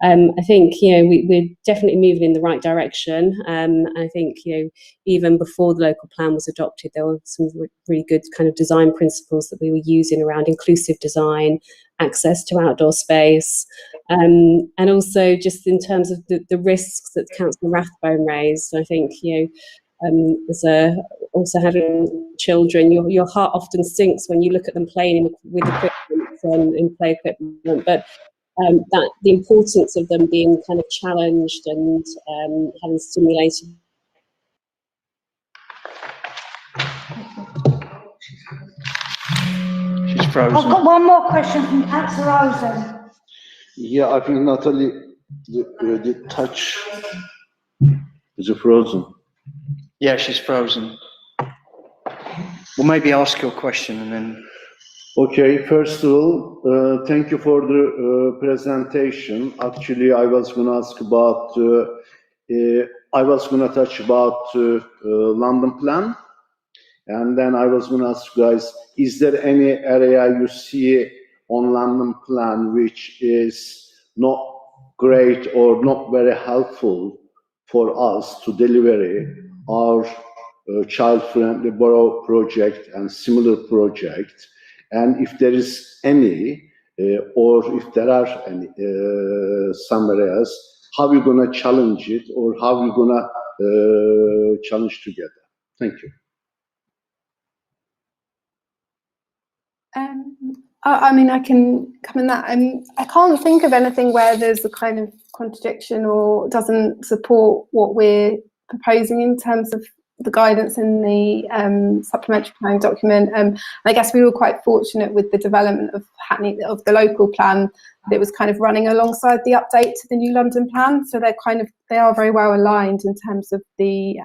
I think we're definitely moving in the right direction. I think even before the local plan was adopted, there were some really good kind of design principles that we were using around inclusive design, access to outdoor space, and also just in terms of the risks that Councillor Rathbone raised. I think also having children, your heart often sinks when you look at them playing with equipment and play equipment, but that the importance of them being kind of challenged and having stimulated. She's frozen. I've got one more question from Councillor Rosen. Yeah, I think Natalie, the touch is frozen. Yeah, she's frozen. Well, maybe ask your question and then. Okay, first of all, thank you for the presentation. Actually, I was going to ask about, I was going to touch about London plan. And then I was going to ask you guys, is there any area you see on London plan which is not great or not very helpful for us to deliver our child-friendly borough project and similar project? And if there is any, or if there are any some areas, how are you going to challenge it, or how are you going to challenge together? Thank you. I mean, I can come in that. I can't think of anything where there's a kind of contradiction or doesn't support what we're proposing in terms of the guidance in the supplementary planning document. I guess we were quite fortunate with the development of Hackney, of the local plan, that it was kind of running alongside the update to the new London plan. So they are very well aligned in terms of the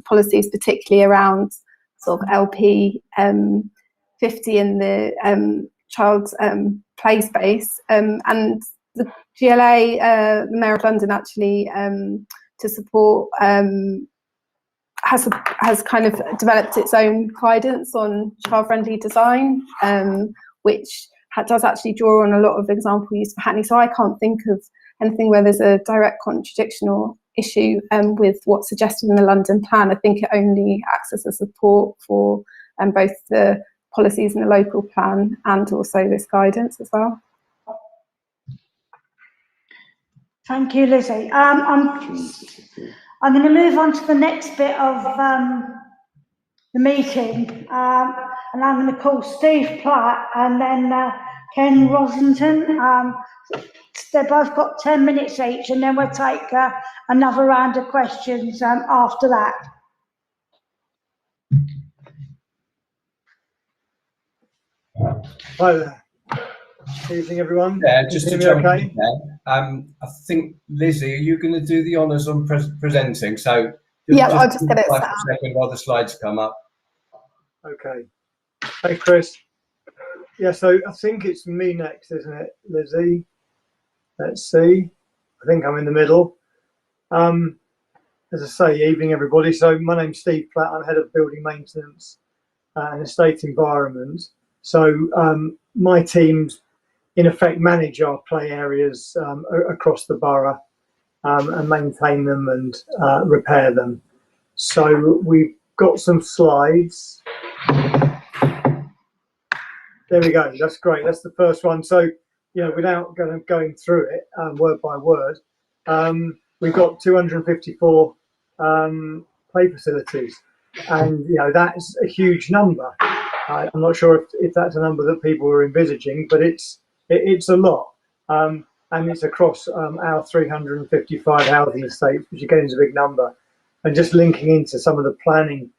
policies, particularly around sort of LP 50 in the child's play space, and the GLA, the Mayor of London, actually to support has kind of developed its own guidance on child-friendly design, which does actually draw on a lot of example use for Hackney. So I can't think of anything where there's a direct contradiction or issue with what's suggested in the London plan. I think it only acts as a support for both the policies in the local plan and also this guidance as well. Thank you, Lizzie. I'm going to move on to the next bit of the meeting, and I'm going to call Steve Platt and then Ken Rosington. They've both got 10 minutes each, and then we'll take another round of questions after that. Hi there. Evening, everyone. Yeah, just to Can you hear me jump okay? in there, I think, Lizzie, are you going to do the honours on presenting? So Yeah, I'll just get it like set a up. second while the slides come up. Okay. Thanks, Chris. Yeah, so I think it's me next, isn't it, Lizzie? Let's see. I think I'm in the middle. As I say, evening, everybody. So my name's Steve Platt. I'm head of building maintenance and estate environment. So my teams, in effect, manage our play areas across the borough and maintain them and repair them. So we've got some slides. There we go. That's great. That's the first one. So, you know, without going through it word by word, we've got 254 play facilities, and you know that's a huge number. I'm not sure if that's a number that people were envisaging, but it's a lot, and it's across our 355 housing estates, which again is a big number. And just linking into some of the planning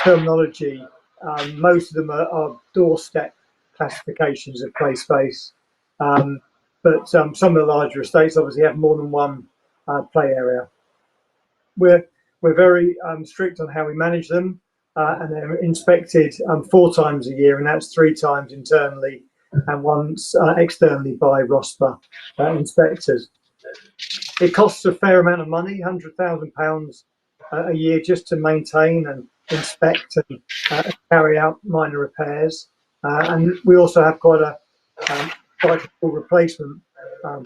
terminology, most of them are doorstep classifications of play space, but some of the larger estates obviously have more than one play area. We're very strict on how we manage them, and they're inspected 4 times a year, and that's 3 times internally and once externally by ROSPA inspectors. It costs a fair amount of money, £100,000 a year, just to maintain and inspect and carry out minor repairs. And we also have quite a full replacement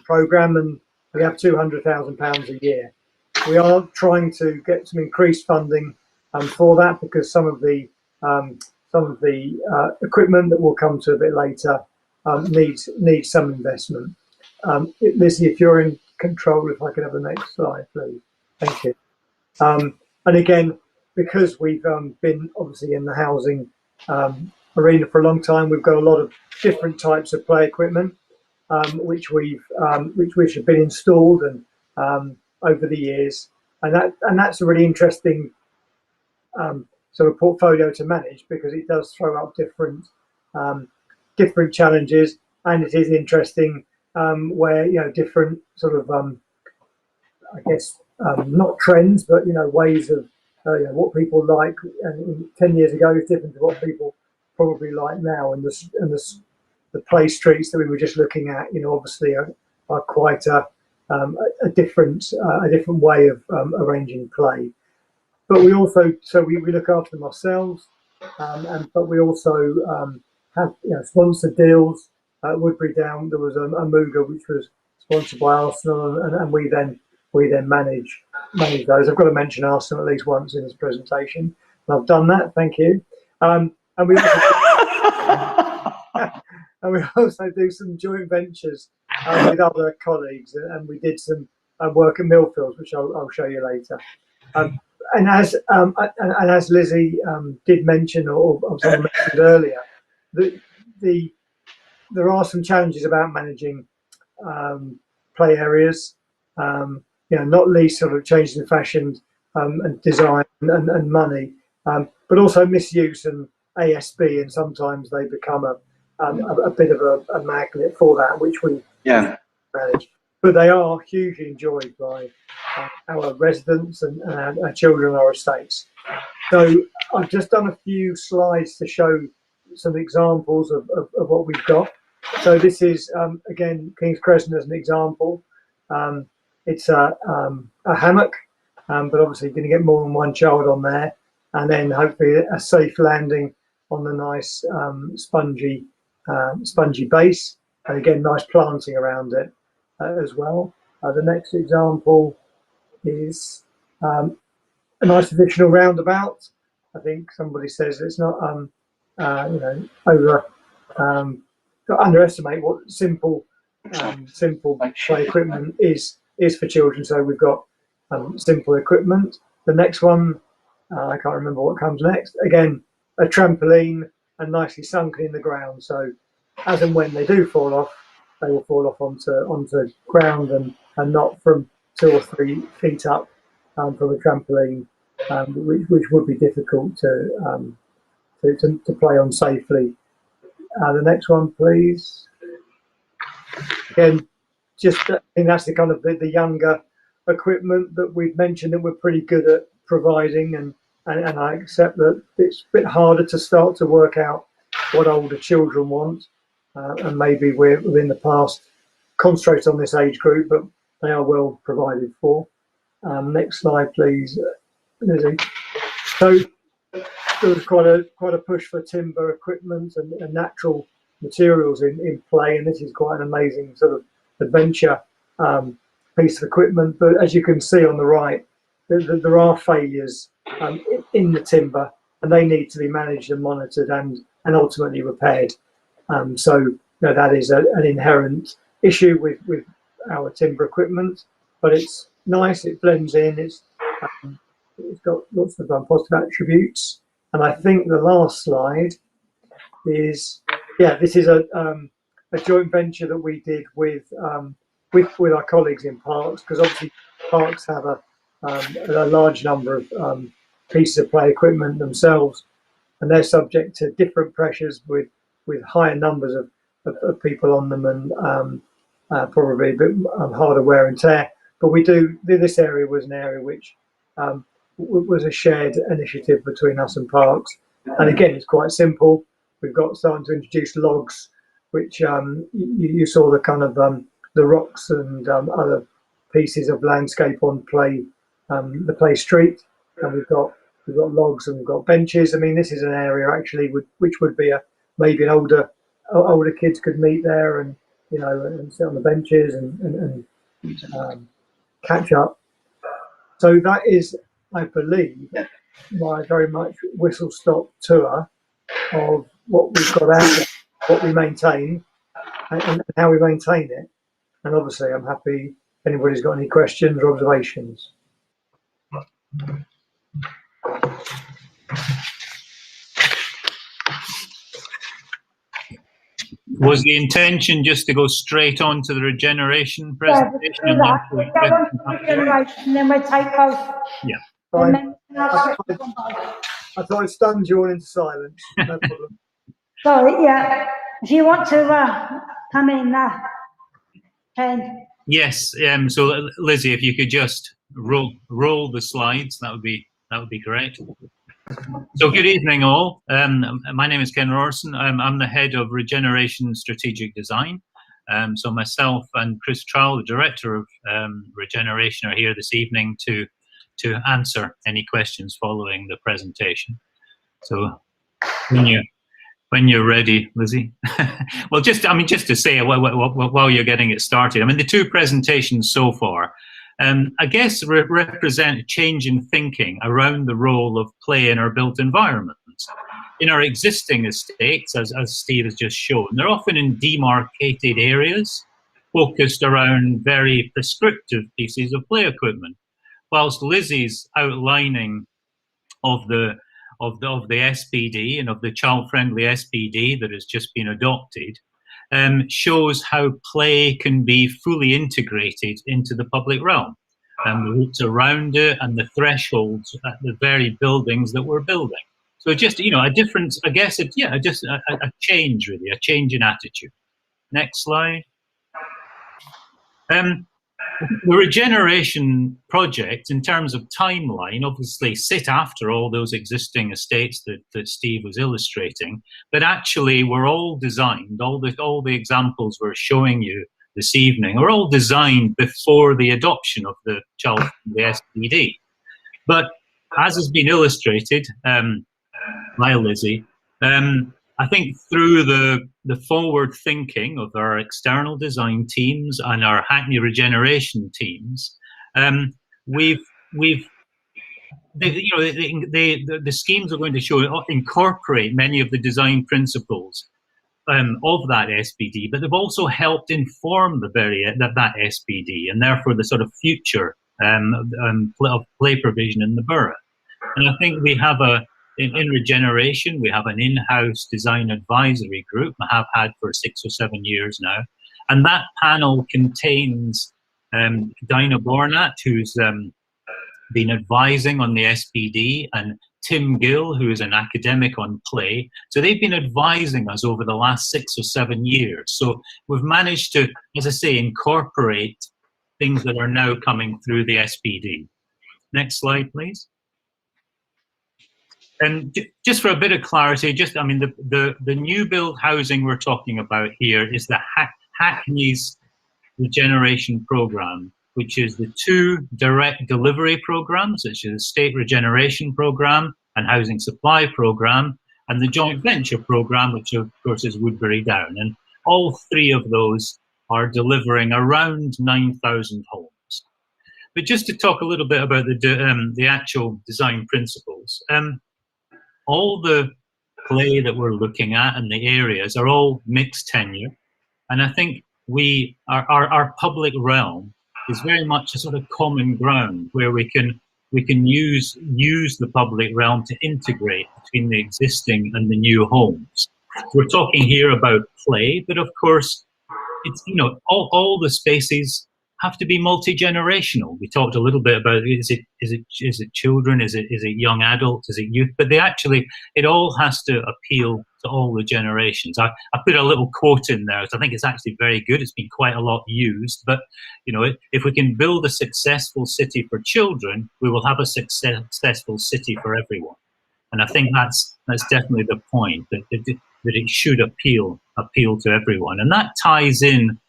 programme, and we have £200,000 a year. We are trying to get some increased funding for that, because some of the equipment that we'll come to a bit later needs some investment. Lizzie, if you're in control, if I could have the next slide, please. Thank you. And again, because we've been obviously in the housing arena for a long time, we've got a lot of different types of play equipment, which have been installed and over the years, and that's a really interesting sort of portfolio to manage, because it does throw up different challenges, and it is interesting where, you know, different sort of I guess not trends, but, you know, ways of you know, what people like, and 10 years ago is different to what people probably like now, and the play streets that we were just looking at, you know, obviously are quite a different way of arranging play. But we also, so we look after them ourselves, but we also have, you know, sponsored deals. Woodbury Down, there was a Mooga which was sponsored by Arsenal, and we then manage those. I've got to mention Arsenal at least once in this presentation, and I've done that. Thank you. And we also do some joint ventures with other colleagues, and we did some work at Millfields, which I'll show you later. And as Lizzie did mention, or someone mentioned earlier, there are some challenges about managing play areas. You know, not least sort of changes in fashion and design and money, but also misuse and ASB, and sometimes they become a bit of a magnet for that, which we manage. But they are hugely enjoyed by our residents and our children on our estates. So I've just done a few slides to show some examples of what we've got. So this is, again, King's Crescent as an example. It's a hammock, but obviously you're going to get more than one child on there, and then hopefully a safe landing on the nice spongy base, and again nice planting around it as well. The next example is a nice additional roundabout. I think somebody says it's not you know, underestimate what simple play equipment is for children. So we've got simple equipment. The next one, I can't remember what comes next. Again, a trampoline and nicely sunken in the ground. So as and when they do fall off, they will fall off onto ground and not from 2 or 3 feet up from a trampoline, which would be difficult to play on safely. The next one, please. Again, just I think that's the kind of the younger equipment that we've mentioned that we're pretty good at providing, and I accept that it's a bit harder to start to work out what older children want, and maybe we're in the past concentrated on this age group, but they are well provided for. Next slide, please, Lizzie. So there was quite a push for timber equipment and natural materials in play, and this is quite an amazing sort of adventure piece of equipment. But as you can see on the right, there are failures in the timber, and they need to be managed and monitored and ultimately repaired. So that is an inherent issue with our timber equipment, but it's nice, it blends in, it's got lots of positive attributes. And I think the last slide is, this is a joint venture that we did with our colleagues in Parks, because obviously Parks have a large number of pieces of play equipment themselves, and they're subject to different pressures with higher numbers of people on them, and probably a bit harder wear and tear. But this area was an area which was a shared initiative between us and Parks. And again, it's quite simple. We've got starting to introduce logs, which you saw the kind of the rocks and other pieces of landscape on the play street, and we've got logs and we've got benches. I mean, this is an area actually which would be maybe an older kids could meet there and and sit on the benches and catch up. So that is, I believe, my very much whistle-stop tour of what we've got out there, what we maintain, and how we maintain it. And obviously, I'm happy if anybody's got any questions or observations. Was the intention just to go straight on to the regeneration presentation? Yeah, we'll go on to regeneration, and then we'll take both. Yeah. I thought I stunned you all into silence. No problem. Sorry, yeah. If you want to come in, Ken. Yes. So Lizzie, if you could just roll the slides, that would be great. So good evening, all. My name is Ken Rorson. I'm the head of Regeneration Strategic Design. So myself and Chris Trowell, the director of Regeneration, are here this evening to answer any questions following the presentation. So when you're ready, Lizzie. Well, just to say while you're getting it started, I mean, the two presentations so far, I guess represent a change in thinking around the role of play in our built environments. In our existing estates, as Steve has just shown, they're often in demarcated areas, focused around very prescriptive pieces of play equipment. Whilst Lizzie's outlining of the SPD and of the child-friendly SPD that has just been adopted, shows how play can be fully integrated into the public realm, and the routes around it and the thresholds at the very buildings that we're building. So just a difference, I guess. Just a change, really, a change in attitude. Next slide. The Regeneration Project, in terms of timeline, obviously sit after all those existing estates that Steve was illustrating, but actually were all designed, all the examples we're showing you this evening are all designed before the adoption of the SPD. But as has been illustrated by Lizzie, I think through the forward thinking of our external design teams and our Hackney regeneration teams, the schemes are going to incorporate many of the design principles of that SPD, but they've also helped inform that SPD, and therefore the sort of future of play provision in the borough. And I think we have in Regeneration, we have an in-house design advisory group, I have had for 6 or 7 years now. And that panel contains Dinah Bornat, who's been advising on the SPD, and Tim Gill, who is an academic on play. So they've been advising us over the last 6 or 7 years. So we've managed to, as I say, incorporate things that are now coming through the SPD. Next slide, please. And just for a bit of clarity, I mean, the new build housing we're talking about here is the Hackney's Regeneration Programme, which is the 2 direct delivery programs, which is the State Regeneration Programme and Housing Supply Programme, and the joint venture programme, which of course is Woodbury Down. And all 3 of those are delivering around 9,000 homes. But just to talk a little bit about the actual design principles, all the play that we're looking at and the areas are all mixed tenure. And I think our public realm is very much a sort of common ground where we can use the public realm to integrate between the existing and the new homes. We're talking here about play, but of course, it's, you know, all the spaces have to be multi-generational. We talked a little bit about is it children, is it young adults, is it youth? But it all has to appeal to all the generations. I put a little quote in there, so I think it's actually very good. It's been quite a lot used, but you know, if we can build a successful city for children, we will have a successful city for everyone. And I think that's definitely the point, that it should appeal to everyone, and that ties in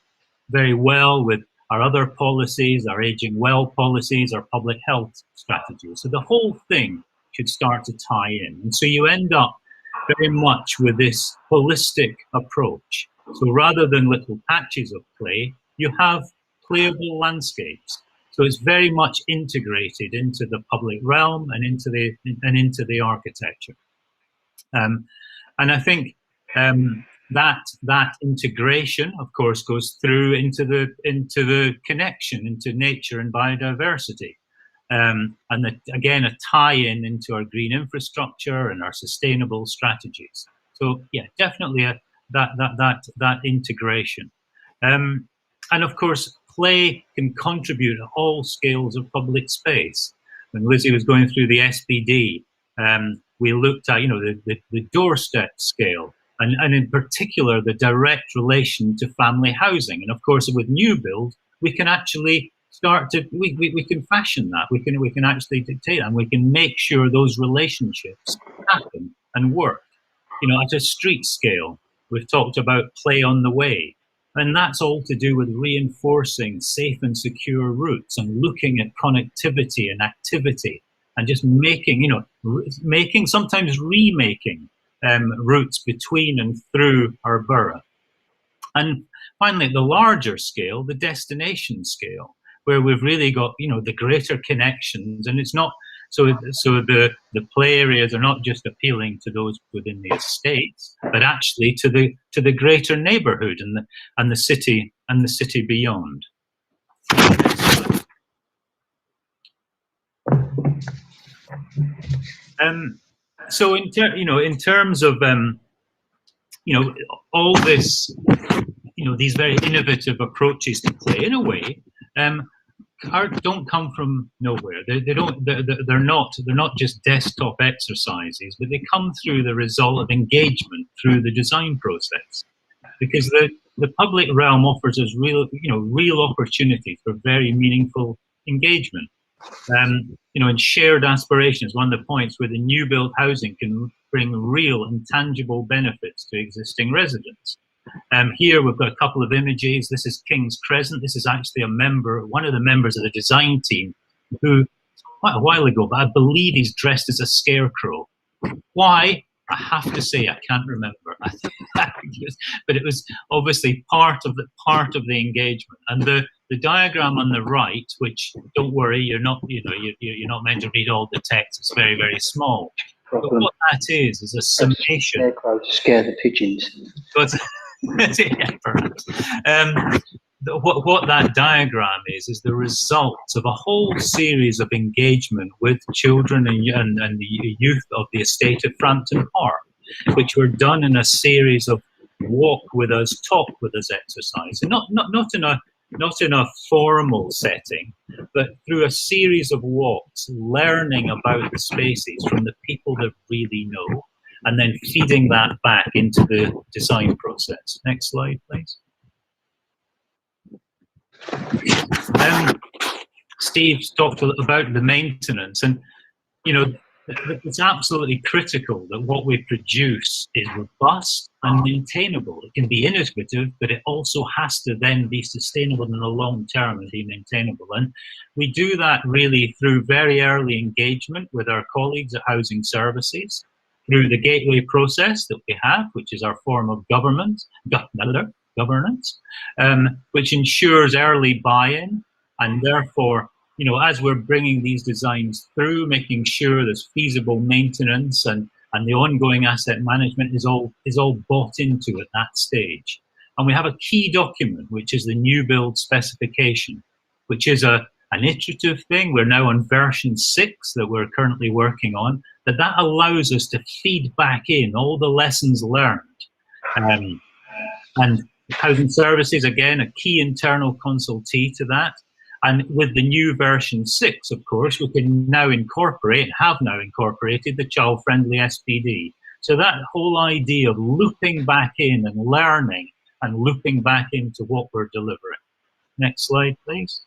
very well with our other policies, our aging well policies, our public health strategies. So the whole thing should start to tie in. And so you end up very much with this holistic approach. So rather than little patches of play, you have playable landscapes. So it's very much integrated into the public realm and into the architecture. And I think that integration, of course, goes through into the connection into nature and biodiversity, and again a tie-in into our green infrastructure and our sustainable strategies. So yeah, definitely that integration, and of course play can contribute at all scales of public space. When Lizzie was going through the SPD, we looked at, you know, the doorstep scale. And in particular, the direct relation to family housing. And of course, with new build, we can actually start to, we can fashion that. We can actually dictate, and we can make sure those relationships happen and work. You know, at a street scale, we've talked about play on the way. And that's all to do with reinforcing safe and secure routes and looking at connectivity and activity and just making, you know, sometimes remaking routes between and through our borough. And finally, at the larger scale, the destination scale, where we've really got, you know, the greater connections, and it's not so the play areas are not just appealing to those within the estates, but actually to the greater neighbourhood and the city beyond. So in terms of all this, these very innovative approaches to play, in a way, don't come from nowhere. They're not just desktop exercises, but they come through the result of engagement through the design process, because the public realm offers us real opportunities for very meaningful engagement. And shared aspirations, one of the points where the new build housing can bring real and tangible benefits to existing residents. Here we've got a couple of images. This is King's Crescent. This is actually one of the members of the design team, who quite a while ago, but I believe he's dressed as a scarecrow. Why? I have to say I can't remember. But it was obviously part of the engagement. And the diagram on the right, which, don't worry, you're not meant to read all the text. It's very, very small. But what that is a summation. To scare the pigeons. Yeah, perhaps. what that diagram is the result of a whole series of engagement with children and the youth of the estate at Frampton Park, which were done in a series of walk with us, talk with us exercise, and not in a formal setting, but through a series of walks, learning about the spaces from the people that really know, and then feeding that back into the design process. Next slide, please. Steve's talked about the maintenance, and it's absolutely critical that what we produce is robust and maintainable. It can be innovative, but it also has to then be sustainable in the long term and be maintainable. And we do that really through very early engagement with our colleagues at Housing Services, through the gateway process that we have, which is our form of governance, which ensures early buy-in, and therefore, as we're bringing these designs through, making sure there's feasible maintenance and the ongoing asset management is all bought into at that stage. And we have a key document, which is the new build specification, which is an iterative thing. We're now on version 6 that we're currently working on, that allows us to feed back in all the lessons learned. And Housing Services, again, a key internal consultee to that. And with the new version 6, of course, we can now incorporate, have now incorporated, the child-friendly SPD. So that whole idea of looping back in and learning and looping back into what we're delivering. Next slide, please.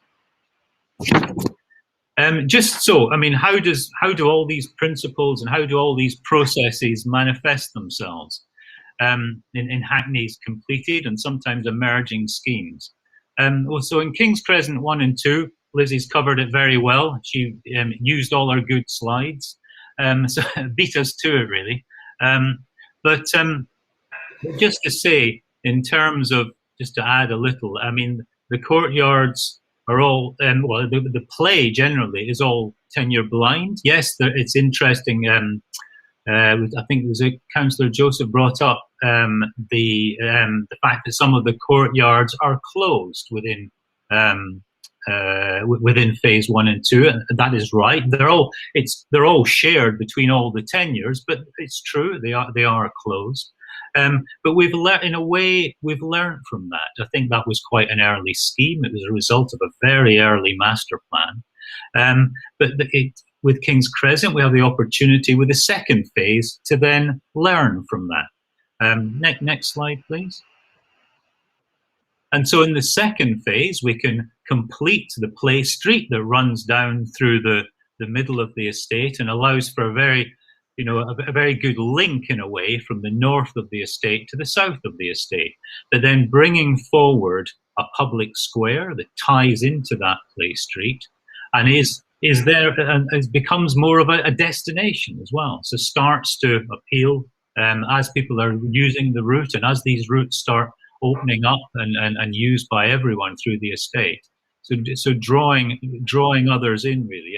Just so, I mean, how do all these principles and how do all these processes manifest themselves in Hackney's completed and sometimes emerging schemes? So in King's Crescent 1 and 2, Lizzie's covered it very well. She used all our good slides, so beat us to it really. But just to say, in terms of, just to add a little, I mean, the courtyards are all, well, the play generally is all tenure blind. Yes, it's interesting. I think it was Councillor Joseph brought up the fact that some of the courtyards are closed within phase 1 and 2, and that is right. They're all shared between all the tenures, but it's true they are closed. But we've learned, in a way, we've learned from that. I think that was quite an early scheme. It was a result of a very early master plan. But with King's Crescent, we have the opportunity with the second phase to then learn from that. Next slide, please. And so in the second phase, we can complete the play street that runs down through the middle of the estate and allows for a very good link in a way from the north of the estate to the south of the estate. But then bringing forward a public square that ties into that play street and is there and becomes more of a destination as well. So starts to appeal as people are using the route and as these routes start opening up and used by everyone through the estate. So drawing others in really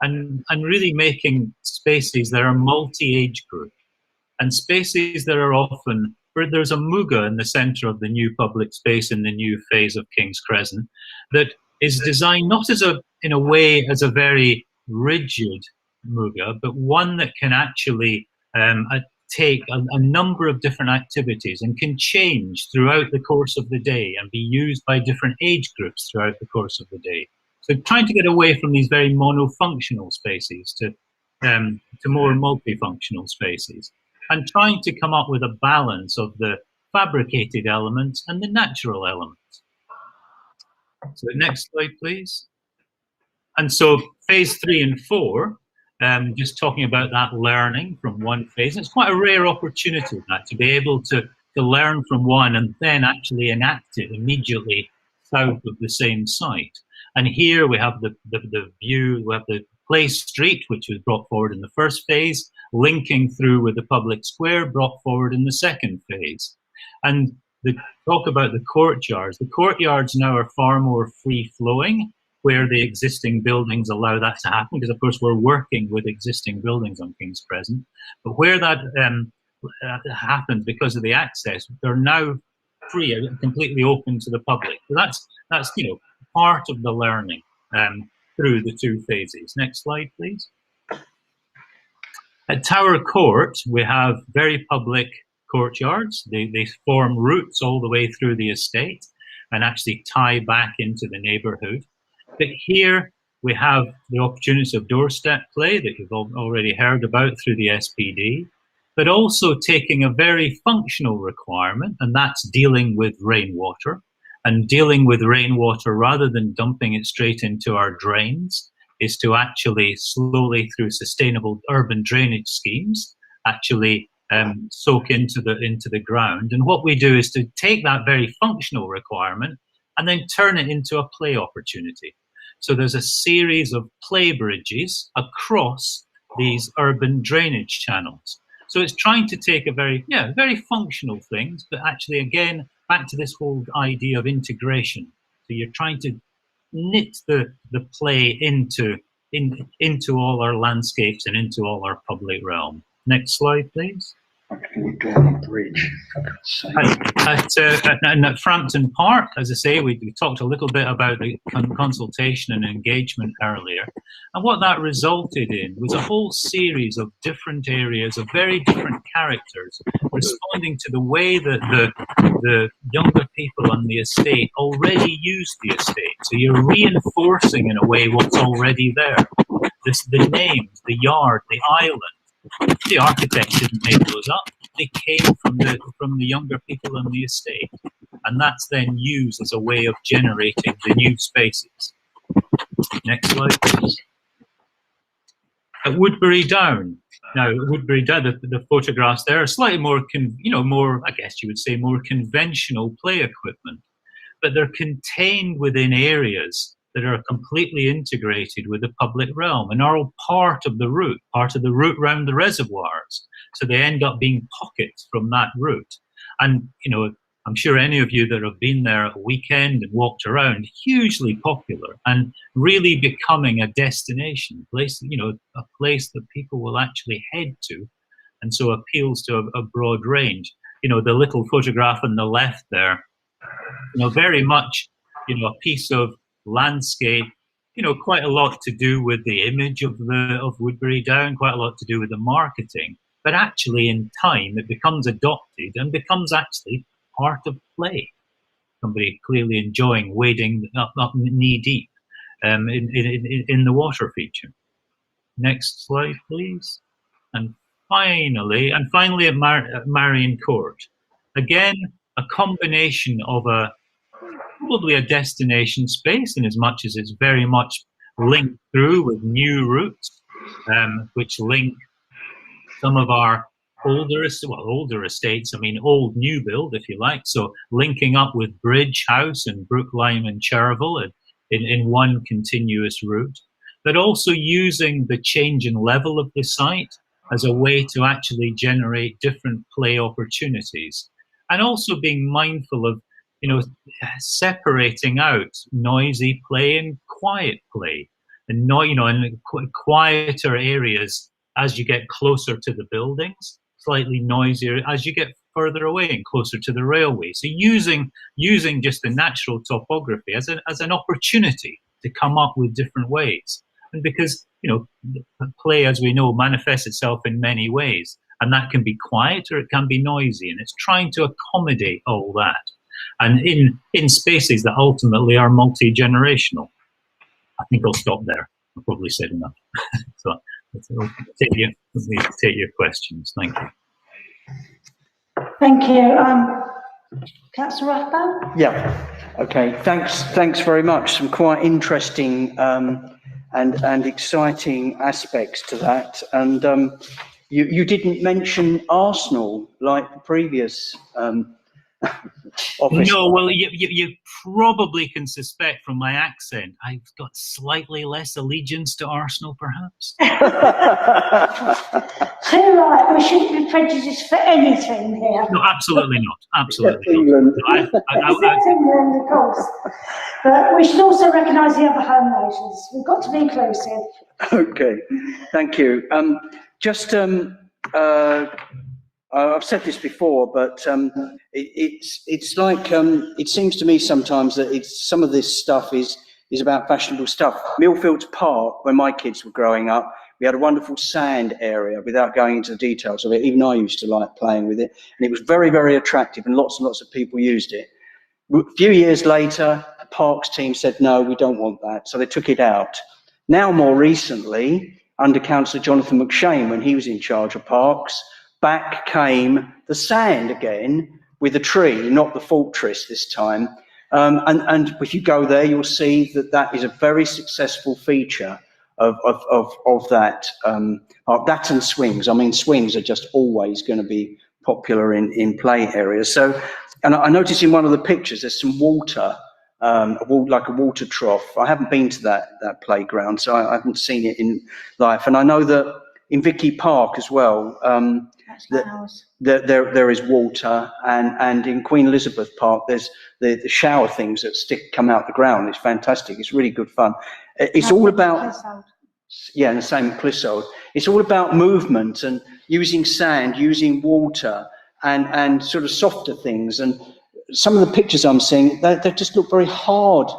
and really making spaces that are multi-age group and spaces that are often where there's a Muga in the centre of the new public space in the new phase of King's Crescent that is designed not as in a way as a very rigid Muga, but one that can actually take a number of different activities and can change throughout the course of the day and be used by different age groups throughout the course of the day. So trying to get away from these very monofunctional spaces to more multifunctional spaces and trying to come up with a balance of the fabricated elements and the natural elements. So next slide, please. And so phase 3 and 4, just talking about that learning from one phase. It's quite a rare opportunity that to be able to learn from one and then actually enact it immediately south of the same site. And here we have the view, we have the play street, which was brought forward in the first phase, linking through with the public square brought forward in the second phase. And the talk about the courtyards now are far more free-flowing, where the existing buildings allow that to happen, because of course we're working with existing buildings on King's Crescent. But where that happens because of the access, they're now free, completely open to the public. So that's part of the learning through the 2 phases. Next slide, please. At Tower Court, we have very public courtyards. They form routes all the way through the estate and actually tie back into the neighbourhood. But here we have the opportunity of doorstep play that you've already heard about through the SPD, but also taking a very functional requirement, and that's dealing with rainwater. And dealing with rainwater rather than dumping it straight into our drains is to actually slowly, through sustainable urban drainage schemes, actually soak into the ground. And what we do is to take that very functional requirement and then turn it into a play opportunity. So there's a series of play bridges across these urban drainage channels. So it's trying to take a very functional things, but actually, again, back to this whole idea of integration. So you're trying to knit the play into all our landscapes and into all our public realm. Next slide, please. Bridge. At Frampton Park, as I say, we talked a little bit about the consultation and engagement earlier, and what that resulted in was a whole series of different areas of very different characters responding to the way that the younger people on the estate already use the estate. So you're reinforcing in a way what's already there. The names, the yard, the island. The architect didn't make those up. They came from the younger people on the estate, and that's then used as a way of generating the new spaces. Next slide, please. At Woodbury Down. Now, at Woodbury Down, the photographs there are slightly more, more, I guess you would say, more conventional play equipment, but they're contained within areas that are completely integrated with the public realm and are all part of the route round the reservoirs. So they end up being pockets from that route. And, I'm sure any of you that have been there at a weekend and walked around, hugely popular and really becoming a destination place, a place that people will actually head to, and so appeals to a broad range. The little photograph on the left there, very much, a piece of landscape, quite a lot to do with the image of Woodbury Down, quite a lot to do with the marketing, but actually in time it becomes adopted and becomes actually part of play. Somebody clearly enjoying wading up knee deep in the water feature. Next slide, please. And finally at Marion Court, again a combination of probably a destination space, in as much as it's very much linked through with new routes, which link some of our older estates, old new build, if you like, so linking up with Bridge House and Brooklime and Cherville in one continuous route, but also using the change in level of the site as a way to actually generate different play opportunities, and also being mindful of separating out noisy play and quiet play, and in quieter areas as you get closer to the buildings, slightly noisier as you get further away and closer to the railway. So using just the natural topography as an opportunity to come up with different ways, and because play, as we know, manifests itself in many ways, and that can be quiet or it can be noisy, and it's trying to accommodate all that. And in spaces that ultimately are multi-generational. I think I'll stop there. I've probably said enough. So I'll take your questions. Thank you. Thank you. Councillor Rathbone? Yeah. Okay. Thanks very much. Some quite interesting and exciting aspects to that. And you didn't mention Arsenal like the previous office. No, well, you probably can suspect from my accent I've got slightly less allegiance to Arsenal, perhaps. So, like, we shouldn't be prejudiced for anything here. No, absolutely not. Absolutely not. England. Except England, of course. But we should also recognise the other home nations. We've got to be inclusive. Okay, thank you. Just I've said this before, but it's like it seems to me sometimes that some of this stuff is about fashionable stuff. Millfields Park, when my kids were growing up, we had a wonderful sand area. Without going into the details of it, even I used to like playing with it, and it was very, very attractive, and lots of people used it. A few years later, the parks team said, no, we don't want that, so they took it out. Now, more recently, under Councillor Jonathan McShane, when he was in charge of parks, back came the sand again with a tree, not the fortress this time. And if you go there, you'll see that that is a very successful feature of that. That and swings. I mean, swings are just always going to be popular in play areas. So, and I noticed in one of the pictures there's some water, like a water trough. I haven't been to that playground, so I haven't seen it in life. And I know that in Vicky Park as well, there is water, and in Queen Elizabeth Park there's the shower things that come out the ground. It's fantastic. It's really good fun. It's all about, yeah, and the same at Clissold. It's all about movement and using sand, using water, and sort of softer things. And some of the pictures I'm seeing, they just look very harsh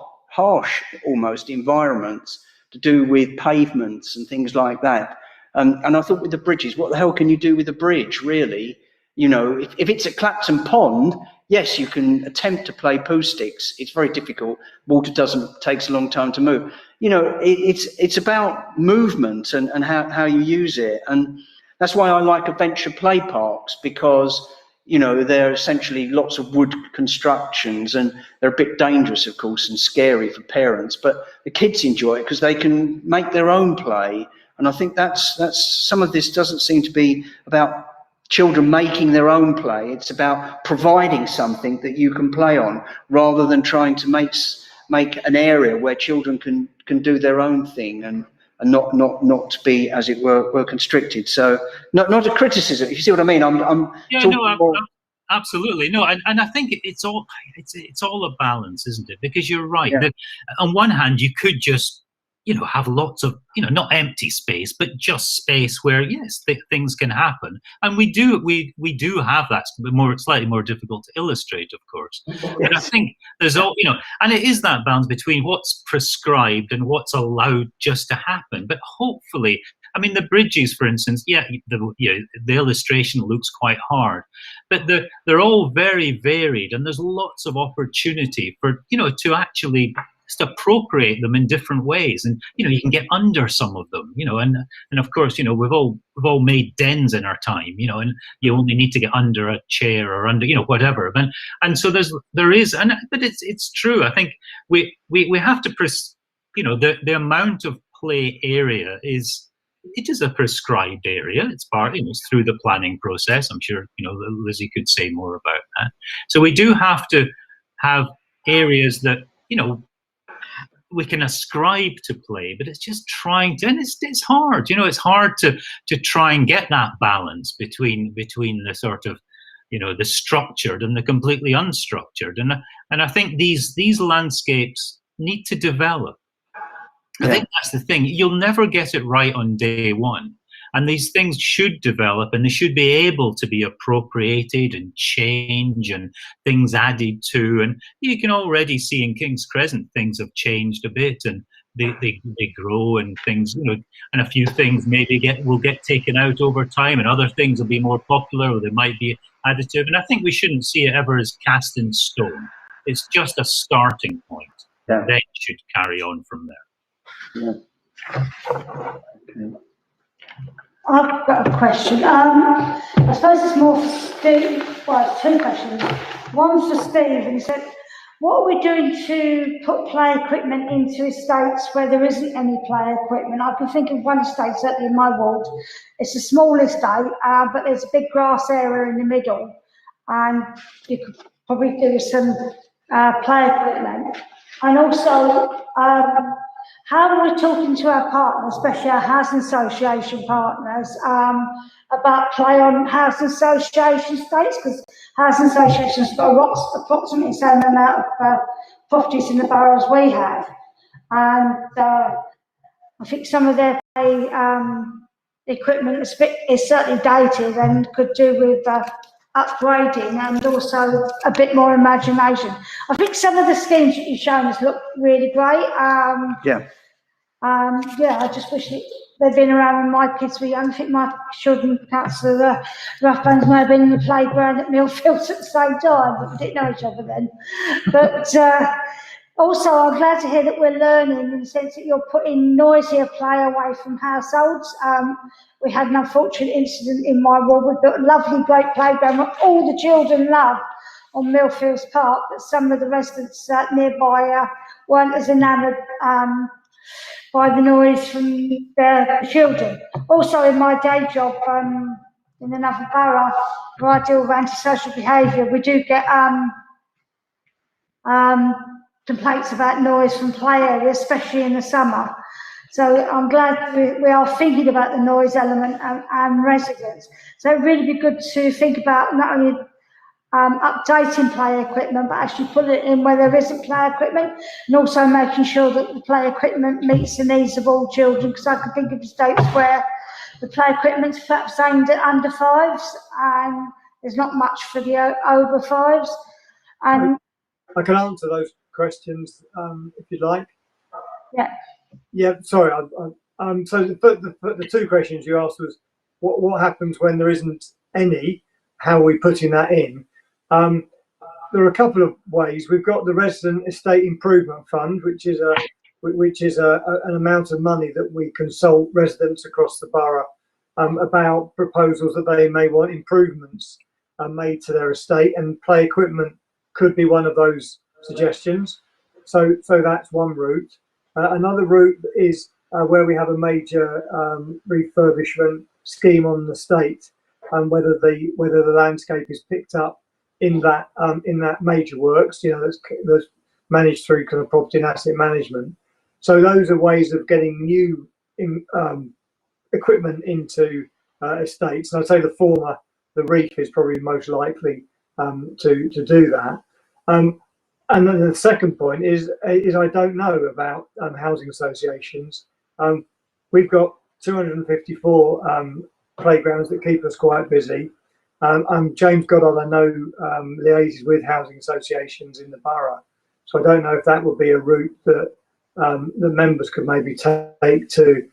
almost environments to do with pavements and things like that. And I thought with the bridges, what the hell can you do with a bridge, really? You know, if it's at Clapton Pond, yes, you can attempt to play poo sticks. It's very difficult. Water takes a long time to move. You know, it's about movement and how you use it. And that's why I like adventure play parks, because, you know, they're essentially lots of wood constructions, and they're a bit dangerous, of course, and scary for parents. But the kids enjoy it because they can make their own play. And I think that's some of this doesn't seem to be about children making their own play. It's about providing something that you can play on, rather than trying to make an area where children can do their own thing and not be, as it were constricted. So not a criticism. If you see what I mean, absolutely no, and I think it's all a balance, isn't it? Because you're right. Yeah. That on one hand, you could just, you know, have lots of, you know, not empty space, but just space where, yes, things can happen. And we do have that, slightly more difficult to illustrate, of course. Yes. But I think there's all, you know, and it is that balance between what's prescribed and what's allowed just to happen. But hopefully, I mean, the bridges, for instance, the illustration looks quite hard, but they're all very varied, and there's lots of opportunity for, you know, to actually just appropriate them in different ways. And, you know, you can get under some of them, you know, and of course, you know, we've all made dens in our time, you know, and you only need to get under a chair or under, you know, whatever. And so but it's true. I think we have to, you know, the amount of play area it is a prescribed area. It's part, you know, it's through the planning process. I'm sure, you know, Lizzie could say more about that. So we do have to have areas that, you know, we can ascribe to play, but it's just trying to, and it's hard, you know, it's hard to try and get that balance between the sort of, you know, the structured and the completely unstructured. And I think these landscapes need to develop. I think that's the thing. You'll never get it right on day one. And these things should develop, and they should be able to be appropriated and change, and things added to. And you can already see in King's Crescent things have changed a bit, and they grow, and things, you know, and a few things maybe will get taken out over time, and other things will be more popular, or they might be additive. And I think we shouldn't see it ever as cast in stone. It's just a starting point. Yeah. Then you should carry on from there. Yeah. Okay. I've got a question. I suppose it's more for Steve. Well, it's two questions. One's for Steve, and he said, what are we doing to put play equipment into estates where there isn't any play equipment? I can think of one estate, certainly in my ward. It's a small estate, but there's a big grass area in the middle, and you could probably do with some play equipment. And also, how are we talking to our partners, especially our housing association partners, about play on housing association estates? Because housing associations got approximately the same amount of properties in the borough as we have. And I think some of their play equipment is certainly dated and could do with upgrading and also a bit more imagination. I think some of the schemes that you've shown us look really great. Yeah. Yeah, I just wish they'd been around when my kids were young. I think my children, Councillor Rathbones, may have been in the playground at Millfields at the same time, but we didn't know each other then. But also, I'm glad to hear that we're learning in the sense that you're putting noisier play away from households. We had an unfortunate incident in my ward. We built a lovely, great playground that all the children love on Millfields Park, but some of the residents nearby weren't as enamoured by the noise from the children. Also, in my day job in another borough where I deal with antisocial behaviour, we do get complaints about noise from play areas, especially in the summer. So I'm glad we are thinking about the noise element and residents. So it'd really be good to think about not only updating play equipment, but actually put it in where there isn't play equipment, and also making sure that the play equipment meets the needs of all children, because I can think of estates where the play equipment's perhaps aimed at under fives and there's not much for the over fives. And I can answer those questions if you'd like. yeah. Yeah, sorry. So the two questions you asked was what happens when there isn't any? How are we putting that in? There are a couple of ways. We've got the Resident Estate Improvement Fund, which is an amount of money that we consult residents across the borough about proposals that they may want improvements made to their estate, and play equipment could be one of those suggestions. So that's one route. Another route is where we have a major refurbishment scheme on the estate, and whether the landscape is picked up in that major works, that's managed through kind of property and asset management. So those are ways of getting new equipment into estates. And I'd say the former, the reef, is probably most likely to do that. And then the second point is I don't know about housing associations. We've got 254 playgrounds that keep us quite busy. James Goddard, I know, liaises with housing associations in the borough. So I don't know if that would be a route that the members could maybe take to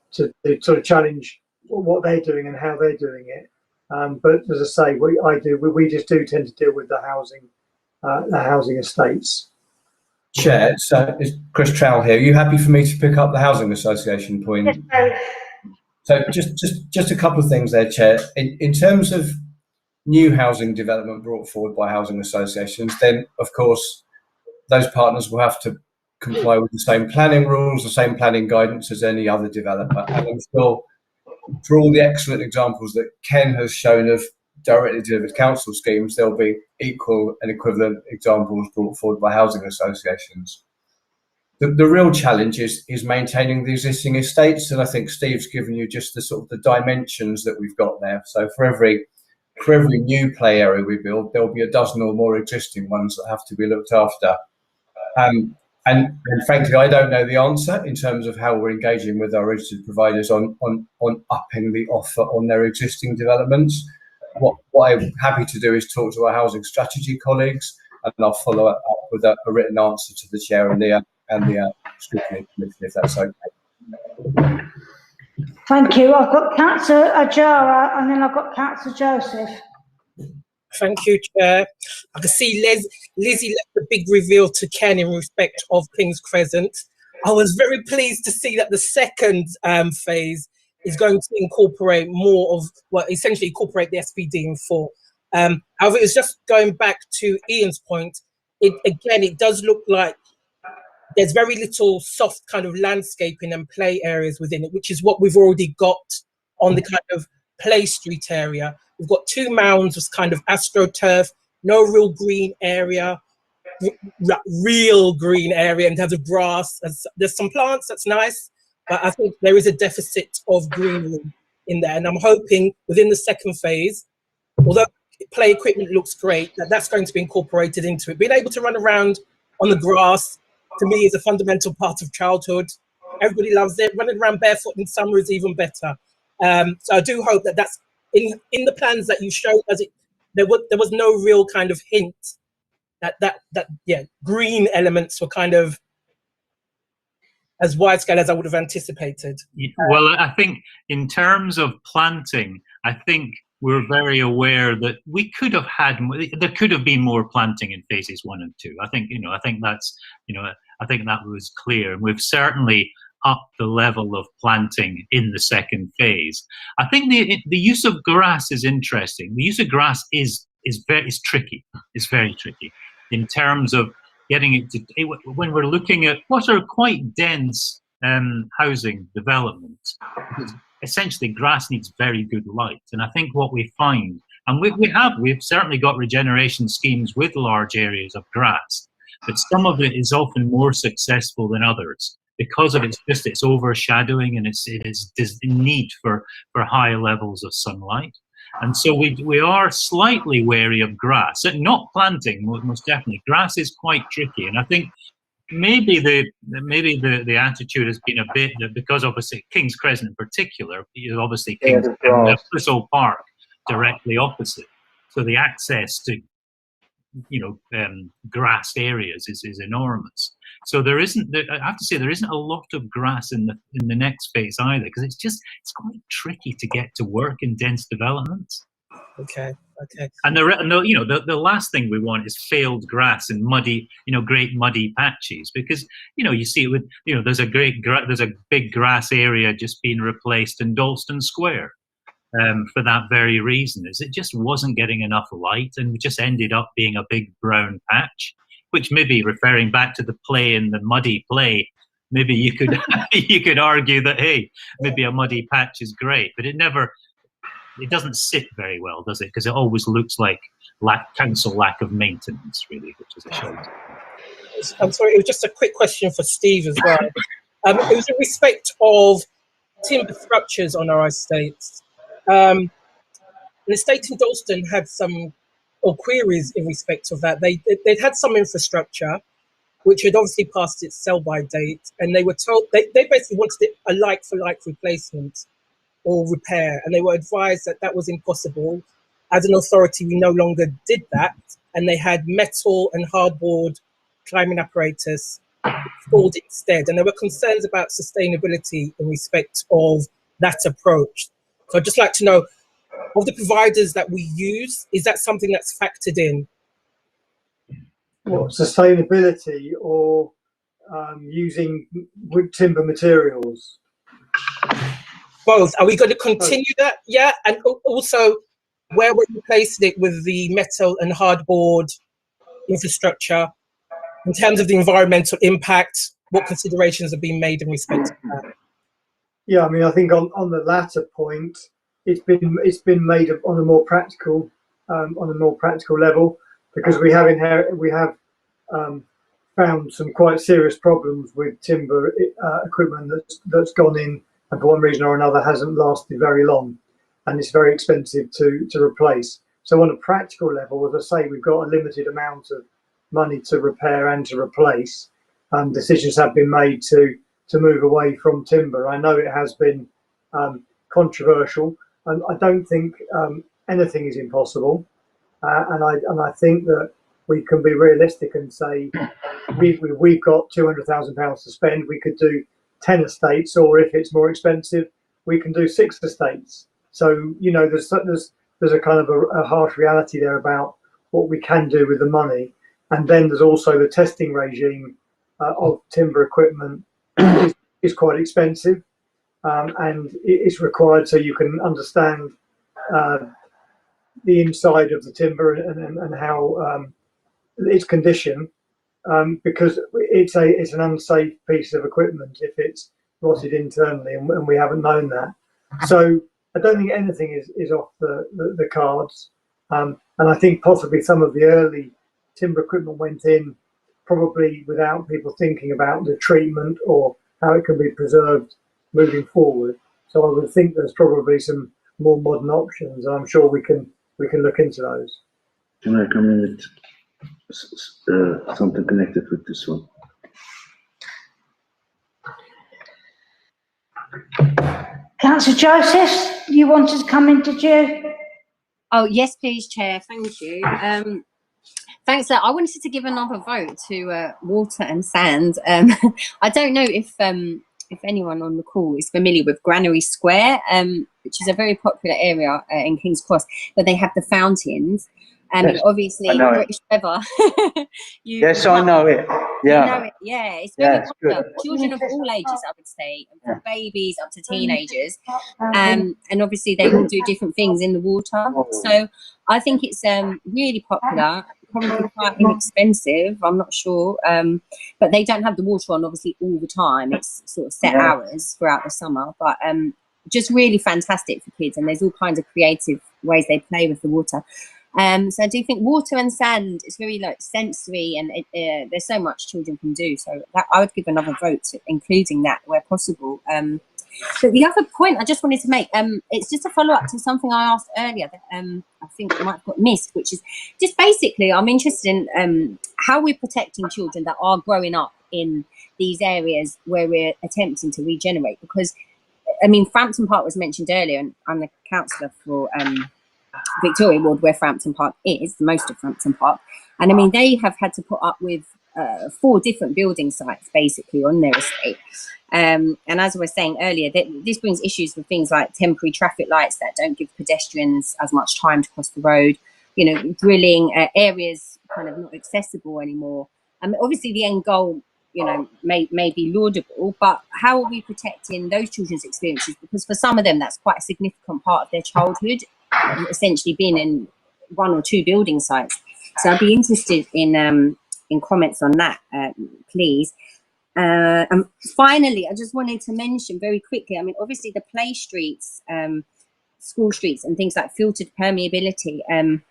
sort of challenge what they're doing and how they're doing it. But as I say, we just do tend to deal with the housing estates. Chair, so it's Chris Trowell here. Are you happy for me to pick up the housing association point? Yes, so just a couple of things there, Chair. In terms of new housing development brought forward by housing associations, then of course those partners will have to comply with the same planning rules, the same planning guidance as any other developer. And I'm sure for all the excellent examples that Ken has shown of directly delivered council schemes, there'll be equal and equivalent examples brought forward by housing associations. The real challenge is maintaining the existing estates, and I think Steve's given you just the sort of the dimensions that we've got there. So for every new play area we build, there'll be a dozen or more existing ones that have to be looked after. And frankly, I don't know the answer in terms of how we're engaging with our registered providers on upping the offer on their existing developments. What I'm happy to do is talk to our housing strategy colleagues, and I'll follow up with a written answer to the chair and the scrutiny committee, if that's okay. thank you. I've got Councillor Ajara and then I've got Councillor Joseph. Thank you, Chair. I can see Lizzie left the big reveal to Ken in respect of King's Crescent. I was very pleased to see that the second phase is going to incorporate more of, well, essentially incorporate the SPD in full. However, it's just going back to Ian's point, it does look like there's very little soft kind of landscaping and play areas within it, which is what we've already got on the kind of play street area. We've got 2 mounds of kind of astroturf, no real green area, real green area in terms of grass. There's some plants, that's nice, but I think there is a deficit of greenery in there. And I'm hoping within the second phase, although play equipment looks great, that's going to be incorporated into it. Being able to run around on the grass, to me, is a fundamental part of childhood. Everybody loves it. Running around barefoot in summer is even better. So I do hope that that's in the plans that you showed us. There was no real kind of hint that green elements were kind of as wide scale as I would have anticipated. Well, I think in terms of planting, I think we're very aware that we could have there could have been more planting in phases 1 and 2. I think that was clear, and we've certainly upped the level of planting in the second phase. I think the use of grass is interesting. The use of grass is tricky. It's very tricky in terms of getting it to, when we're looking at what are quite dense housing developments. Essentially, grass needs very good light, and I think what we find, and we've certainly got regeneration schemes with large areas of grass, but some of it is often more successful than others because of its overshadowing and its need for high levels of sunlight. And so we are slightly wary of grass. Not planting, most definitely. Grass is quite tricky, and I think maybe the attitude has been a bit, because obviously King's Crescent in particular, obviously Clissold Park directly opposite, so the access to grass areas is enormous. So I have to say there isn't a lot of grass in the next phase either, because it's quite tricky to get to work in dense developments. Okay. And the last thing we want is failed grass in muddy, great muddy patches, because you see it with there's a big grass area just being replaced in Dalston Square. For that very reason, is it just wasn't getting enough light, and we just ended up being a big brown patch, which maybe, referring back to the play in the muddy play, maybe you could argue that, hey, maybe a muddy patch is great, but it doesn't sit very well, does it? Because it always looks like council lack of maintenance, really, which is a shame. I'm sorry, it was just a quick question for Steve as well. It was in respect of timber structures on our estates. The estate in Dalston had some queries in respect of that. They'd had some infrastructure which had obviously passed its sell-by date, and they were told they basically wanted a like-for-like replacement or repair, and they were advised that was impossible. As an authority, we no longer did that, and they had metal and hardboard climbing apparatus installed instead, and there were concerns about sustainability in respect of that approach. So I'd just like to know, of the providers that we use, is that something that's factored in? What, sustainability or using wood timber materials? Both. Are we going to continue that? Yeah, and also where we're replacing it with the metal and hardboard infrastructure, in terms of the environmental impact, what considerations have been made in respect to that? Yeah, I mean, I think on the latter point, it's been made on a more practical level, because we have found some quite serious problems with timber equipment that's gone in and for one reason or another hasn't lasted very long, and it's very expensive to replace. So on a practical level, as I say, we've got a limited amount of money to repair and to replace. Decisions have been made to move away from timber. I know it has been controversial, and I don't think anything is impossible. And I think that we can be realistic and say we've got £200,000 to spend. We could do 10 estates, or if it's more expensive, we can do 6 estates. So there's a kind of a harsh reality there about what we can do with the money. And then there's also the testing regime of timber equipment is quite expensive, and it's required so you can understand the inside of the timber and how its condition, because it's an unsafe piece of equipment if it's rotted internally, and we haven't known that. So I don't think anything is off the cards, and I think possibly some of the early timber equipment went in probably without people thinking about the treatment or how it can be preserved moving forward. So I would think there's probably some more modern options, and I'm sure we can look into those. Can I come in with something connected with this one? Councillor Joseph, you wanted to come in, did you? Oh, yes, please, Chair. Thank you. Thanks. I wanted to give another vote to water and sand. I don't know if anyone on the call is familiar with Granary Square, which is a very popular area in King's Cross, where they have the fountains. Yes, Obviously, I know it. British weather. Yes, I know it. Yeah. You know it, yeah. It's very Yeah, it's popular. good. Children of all ages, I would say, from babies up to teenagers. Um, And obviously, they all do different things in the water. So I think it's really popular, probably quite inexpensive, I'm not sure. But they don't have the water on, obviously, all the time. It's sort of set hours throughout the summer. But just really fantastic for kids. And there's all kinds of creative ways they play with the water. So I do think water and sand is very like sensory, and there's so much children can do. So that, I would give another vote to including that where possible. But the other point I just wanted to make, it's just a follow up to something I asked earlier that I think might have got missed, which is just basically I'm interested in how we're protecting children that are growing up in these areas where we're attempting to regenerate. Because I mean, Frampton Park was mentioned earlier, and I'm the councillor for Victoria Ward, where Frampton Park is, most of Frampton Park, and I mean they have had to put up with 4 different building sites basically on their estate, and as I was saying earlier, this brings issues with things like temporary traffic lights that don't give pedestrians as much time to cross the road, you know, drilling areas kind of not accessible anymore. Obviously the end goal, you know, may be laudable, but how are we protecting those children's experiences? Because for some of them that's quite a significant part of their childhood, essentially being in 1 or 2 building sites. So I'd be interested in comments on that, please. And finally, I just wanted to mention very quickly, I mean, obviously the play streets, school streets and things like filtered permeability can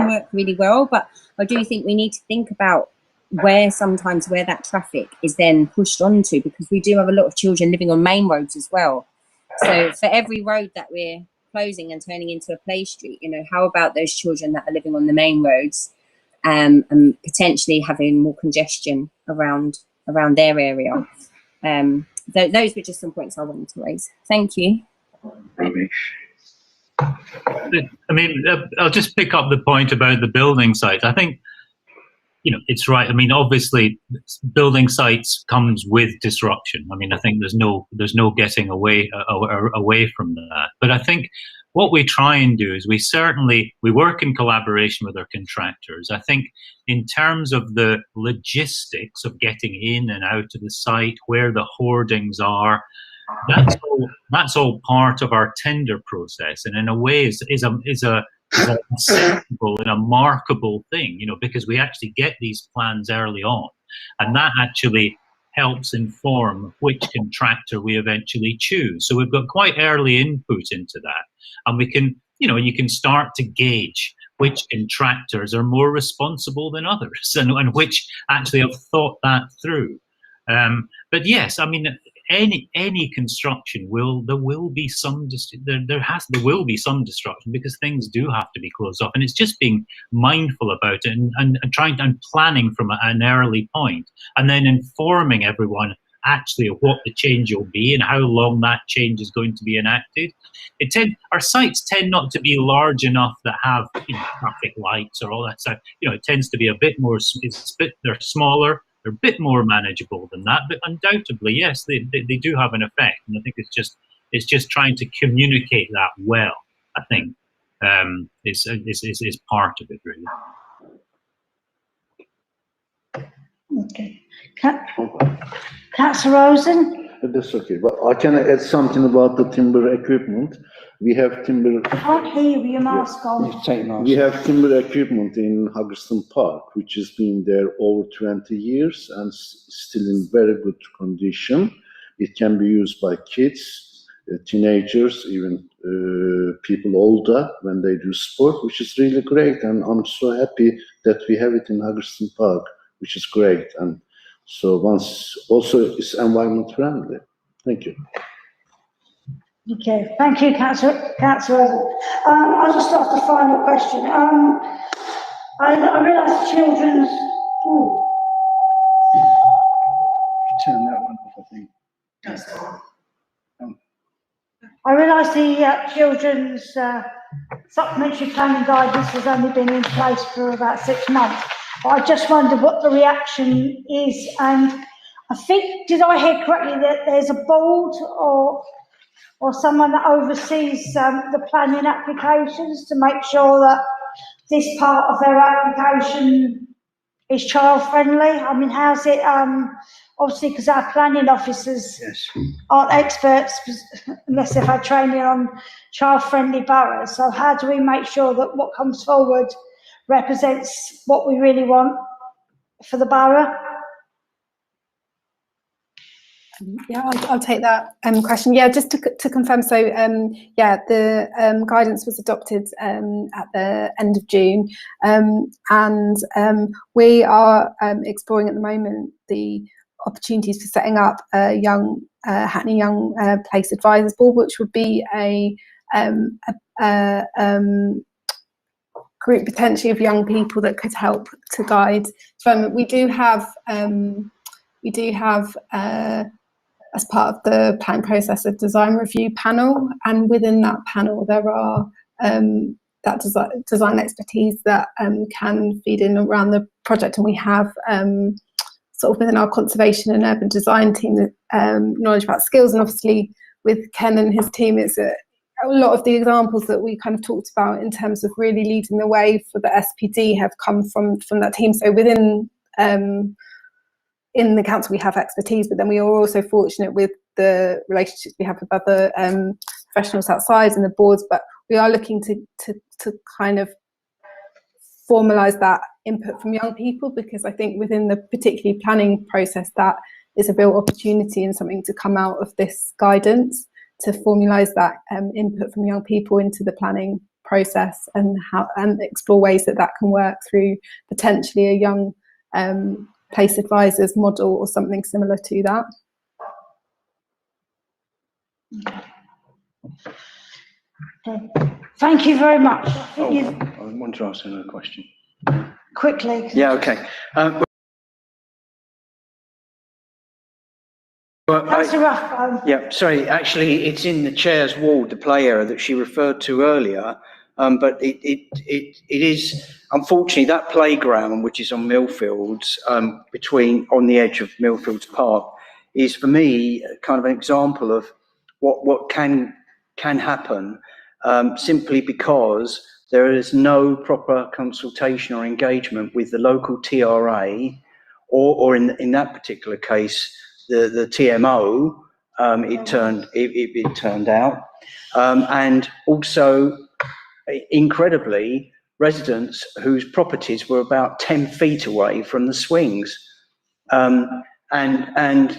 work really well, but I do think we need to think about where that traffic is then pushed onto, because we do have a lot of children living on main roads as well. So for every road that we're closing and turning into a play street, you know, how about those children that are living on the main roads and potentially having more congestion around their area? Those were just some points I wanted to raise. Thank you. I mean, I'll just pick up the point about the building site. I think, you know, it's right. I mean, obviously, building sites comes with disruption. I mean, I think there's no getting away from that. But I think what we try and do is we work in collaboration with our contractors. I think in terms of the logistics of getting in and out of the site, where the hoardings are, that's all part of our tender process, and in a way is a sensible and a markable thing, you know, because we actually get these plans early on, and that actually helps inform which contractor we eventually choose. So we've got quite early input into that, and we can, you know, you can start to gauge which contractors are more responsible than others, and which actually have thought that through. But yes, I mean, any construction there will be some disruption, because things do have to be closed off, and it's just being mindful about it and trying and planning from an early point, and then informing everyone actually of what the change will be and how long that change is going to be enacted. Our sites tend not to be large enough that have, you know, traffic lights or all that stuff. You know, it tends to be a bit more. They're smaller. They're a bit more manageable than that, but undoubtedly, yes, they do have an effect, and I think it's just trying to communicate that well. I think is part of it, really. Okay. Councillor Rosen? That's okay, but I can add something about the timber equipment. We have timber. I can't hear you, your mask on. We have timber equipment in Haggerston Park, which has been there over 20 years and still in very good condition. It can be used by kids, teenagers, even people older when they do sport, which is really great. And I'm so happy that we have it in Haggerston Park, which is great. And so also it's environment friendly. Thank you. Okay, thank you, Councillor. I'll just ask the final question. I realise children's. Turn that one off, I think. I realise the children's supplementary planning guidance has only been in place for about 6 months, but I just wonder what the reaction is. And I think, did I hear correctly that there's a board or someone that oversees the planning applications to make sure that this part of their application is child friendly? I mean, how's it, obviously, because our planning officers aren't experts unless they've had training on child friendly boroughs. So how do we make sure that what comes forward represents what we really want for the borough? Yeah, I'll take that question. Yeah, just to confirm, so yeah, the guidance was adopted at the end of June, and we are exploring at the moment the opportunities for setting up a young Hackney Young Place Advisors Board, which would be a group potentially of young people that could help to guide development. We do have as part of the planning process a design review panel, and within that panel there are that design expertise that can feed in around the project, and we have sort of within our conservation and urban design team knowledge about skills. And obviously with Ken and his team, it's a lot of the examples that we kind of talked about in terms of really leading the way for the SPD have come from that team. So within in the council we have expertise, but then we are also fortunate with the relationships we have with other professionals outside and the boards. But we are looking to kind of formalise that input from young people, because I think within the particularly planning process that is a real opportunity and something to come out of this guidance, to formalise that input from young people into the planning process, and explore ways that can work through potentially a young place advisors model or something similar to that. Okay. Thank you very much. I want to ask another question. Quickly. Yeah, okay. That's a rough one. Yeah, sorry, actually it's in the chair's ward, the play area that she referred to earlier. But it is, unfortunately, that playground, which is on Millfields, on the edge of Millfields Park, is for me kind of an example of what can happen, simply because there is no proper consultation or engagement with the local TRA, or in that particular case, the TMO. It turned out, and also, incredibly, residents whose properties were about 10 feet away from the swings. And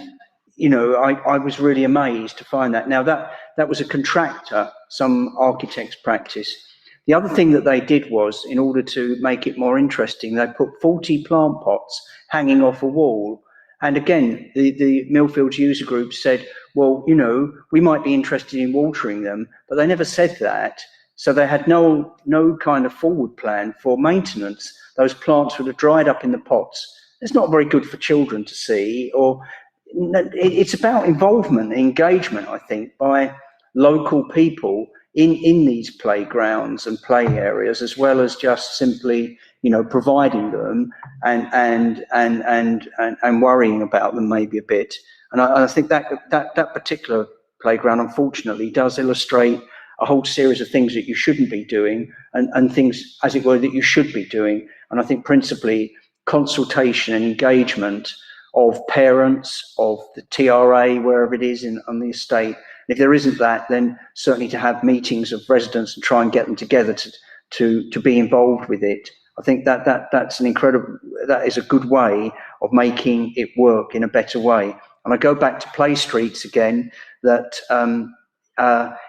you know, I was really amazed to find that. Now that was a contractor, some architect's practice. The other thing that they did was, in order to make it more interesting, they put 40 plant pots hanging off a wall. And again, the Millfields user group said, well, you know, we might be interested in watering them, but they never said that. So they had no kind of forward plan for maintenance. Those plants would have dried up in the pots. It's not very good for children to see. Or it's about involvement, engagement, I think, by local people in these playgrounds and play areas, as well as just simply, you know, providing them and worrying about them maybe a bit. And I think that particular playground, unfortunately, does illustrate a whole series of things that you shouldn't be doing, and things, as it were, that you should be doing. And I think principally consultation and engagement of parents, of the TRA, wherever it is on the estate. And if there isn't that, then certainly to have meetings of residents and try and get them together to be involved with it. I think that's that is a good way of making it work in a better way. And I go back to play streets again, that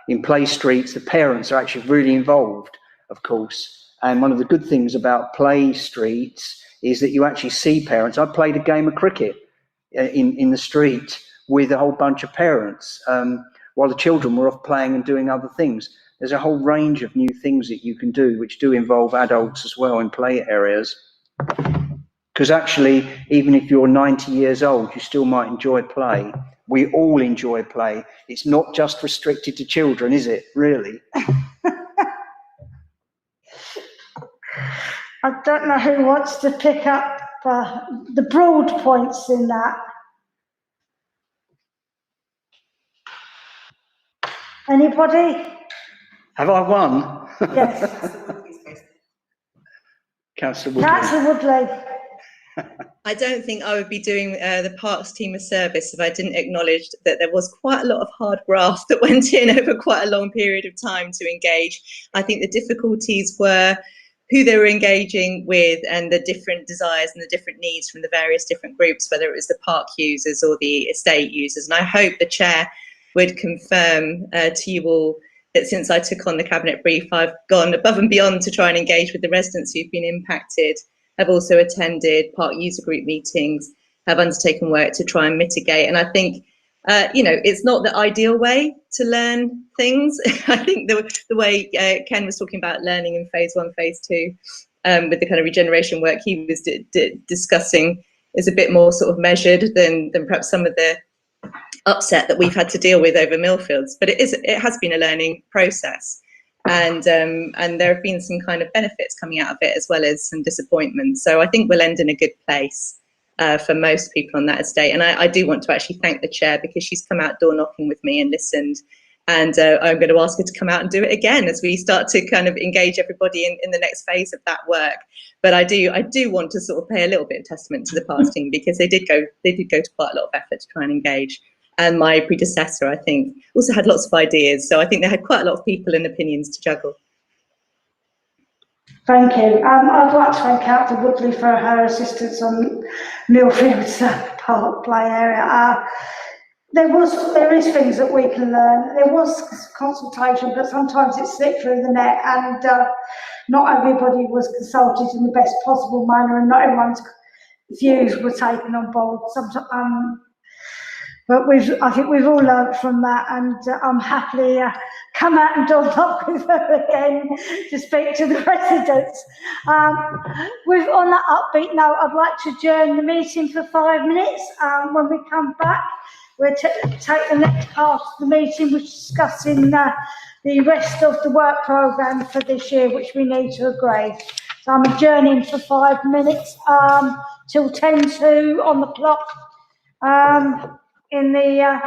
in play streets, the parents are actually really involved, of course. And one of the good things about play streets is that you actually see parents. I played a game of cricket in the street with a whole bunch of parents while the children were off playing and doing other things. There's a whole range of new things that you can do, which do involve adults as well in play areas. Because actually, even if you're 90 years old, you still might enjoy play We all enjoy play. It's not just restricted to children, is it, really? I don't know who wants to pick up the broad points in that. Anybody? Have I won? Yes. Councillor Woodley. Councillor Woodley. I don't think I would be doing the Parks team a service if I didn't acknowledge that there was quite a lot of hard graft that went in over quite a long period of time to engage. I think the difficulties were who they were engaging with and the different desires and the different needs from the various different groups, whether it was the park users or the estate users. And I hope the chair would confirm to you all that since I took on the cabinet brief, I've gone above and beyond to try and engage with the residents who've been impacted. I've also attended park user group meetings, have undertaken work to try and mitigate. And I think, it's not the ideal way to learn things. I think the way Ken was talking about learning in phase 1, phase 2, with the kind of regeneration work he was discussing is a bit more sort of measured than perhaps some of the upset that we've had to deal with over Millfields. But it has been a learning process. And there have been some kind of benefits coming out of it as well as some disappointments. So I think we'll end in a good place for most people on that estate. And I do want to actually thank the chair because she's come out door knocking with me and listened. And I'm going to ask her to come out and do it again as we start to kind of engage everybody in the next phase of that work. But I do want to sort of pay a little bit of testament to the past team because they did go to quite a lot of effort to try and engage. And my predecessor, I think, also had lots of ideas. So I think they had quite a lot of people and opinions to juggle. Thank you. I'd like to thank Councillor Woodley for her assistance on Millfields Park play area. There is things that we can learn. There was consultation, but sometimes it slipped through the net, and not everybody was consulted in the best possible manner, and not everyone's views were taken on board. But I think we've all learned from that, and I'm happily come out and door knock with her again to speak to the residents. On that upbeat note, I'd like to adjourn the meeting for 5 minutes. When we come back, we'll take the next part of the meeting, which is discussing the rest of the work programme for this year, which we need to agree. So I'm adjourning for 5 minutes till 10:02 on the clock. In the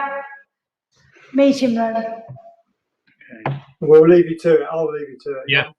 meeting room. Okay. We'll leave you to it. I'll leave you to it. Yeah.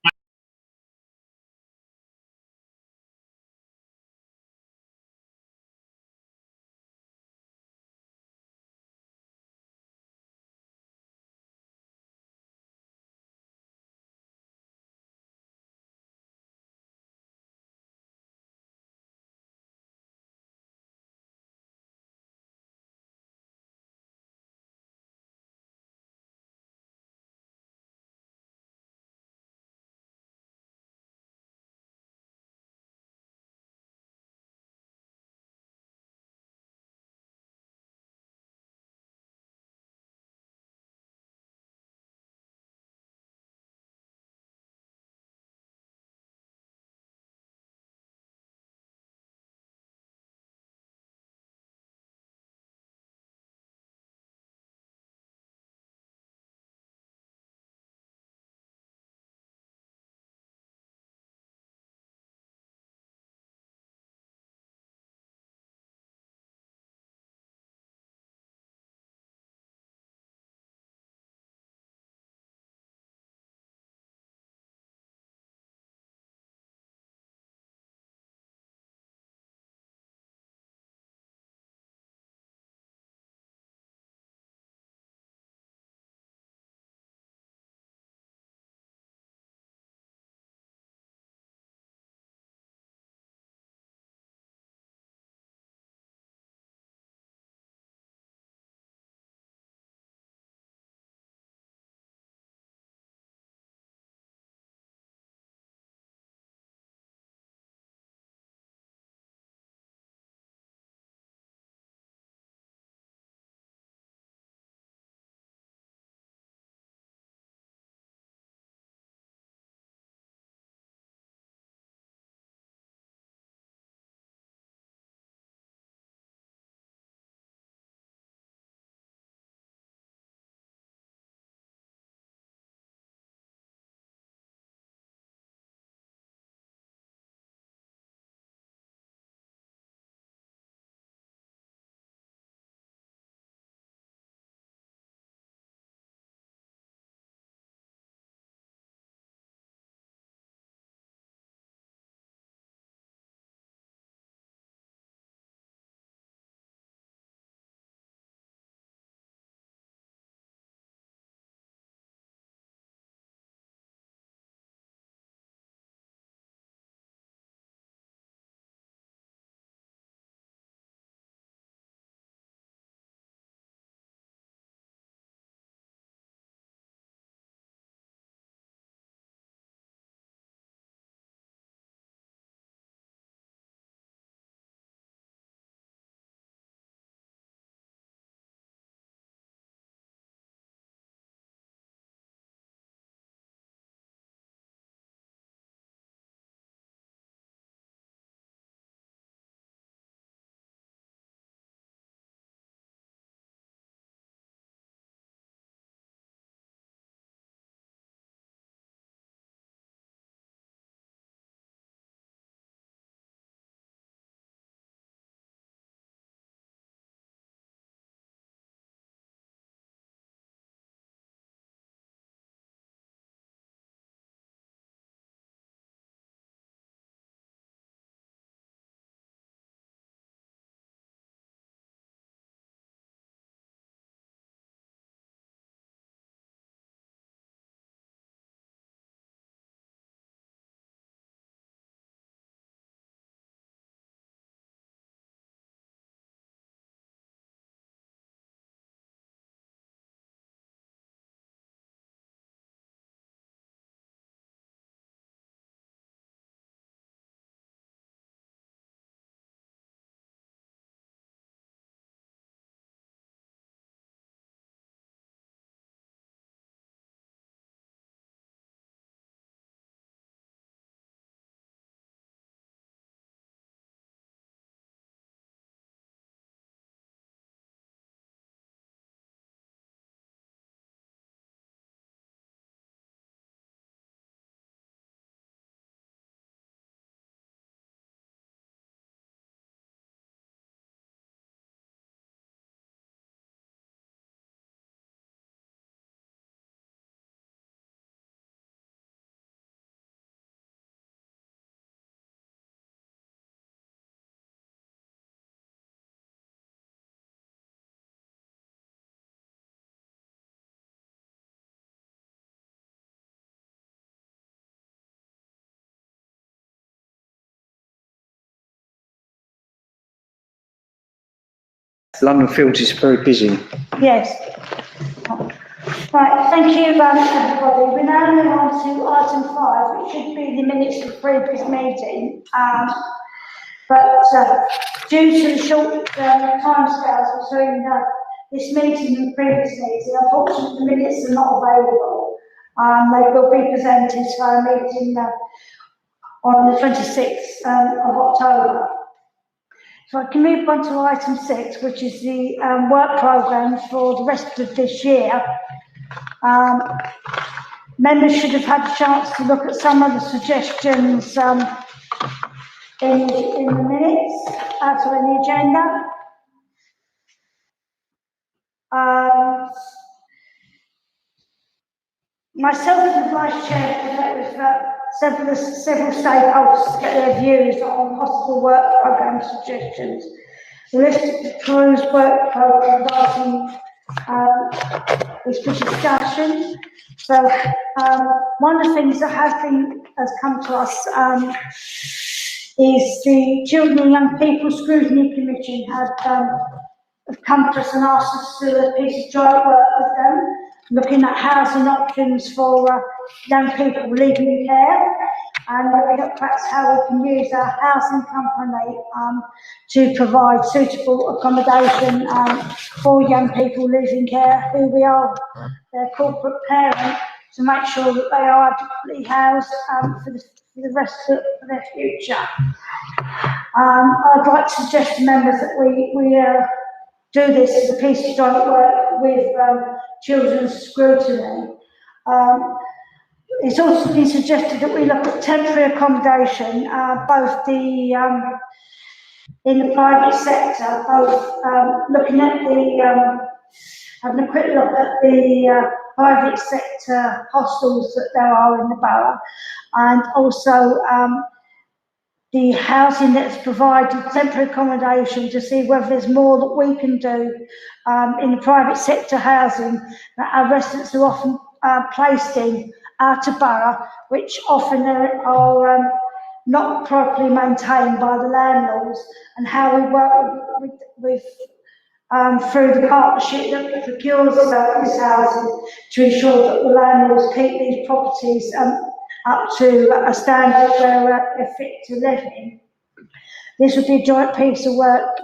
London Fields is very busy. Yes. Right, thank you, everybody. We're now moving on to item 5, which should be the minutes of the previous meeting. But due to the short timescales between this meeting and the previous meeting, unfortunately the minutes are not available. They will be presented to our meeting on the 26th of October. So I can move on to item 6, which is the work programme for the rest of this year. Members should have had a chance to look at some of the suggestions in the minutes, so in the agenda. Myself and the Vice Chair have met with several stakeholders to get their views on possible work programme suggestions. The list of the proposed work programme item is for discussion. So one of the things that has come to us is the Children and Young People Scrutiny Commission have come to us and asked us to do a piece of joint work with them, looking at housing options for young people leaving care, and looking at perhaps how we can use our housing company to provide suitable accommodation for young people leaving care who we are their corporate parent, to make sure that they are adequately housed for the rest of their future. I'd like to suggest to members that we do this as a piece of joint work with Children's Scrutiny. It's also been suggested that we look at temporary accommodation, both in the private sector, both looking at having a quick look at the private sector hostels that there are in the borough, and also the housing that's provided, temporary accommodation, to see whether there's more that we can do in the private sector housing that our residents are often placed in out of borough, which often are not properly maintained by the landlords, and how we work with through the partnership that procures this housing to ensure that the landlords keep these properties up to a standard where they're fit to live in. This would be a joint piece of work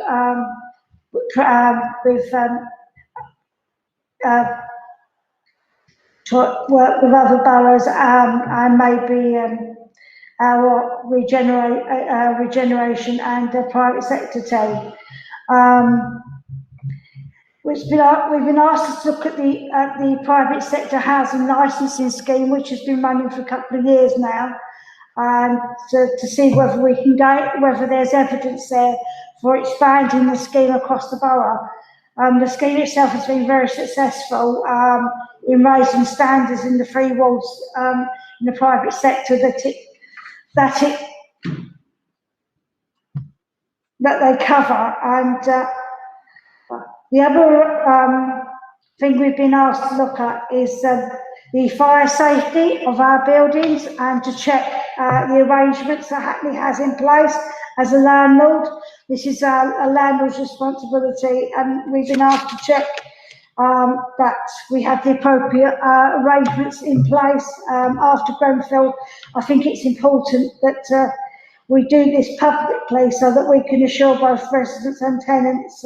with other boroughs and maybe our regeneration and private sector team. We've been asked to look at the private sector housing licensing scheme, which has been running for a couple of years now, and to see whether we can whether there's evidence there for expanding the scheme across the borough. The scheme itself has been very successful in raising standards in the free wards in the private sector that they cover, and the other thing we've been asked to look at is the fire safety of our buildings, and to check the arrangements that Hackney has in place as a landlord. This is a landlord's responsibility, and we've been asked to check that we have the appropriate arrangements in place after Grenfell. I think it's important that we do this publicly so that we can assure both residents and tenants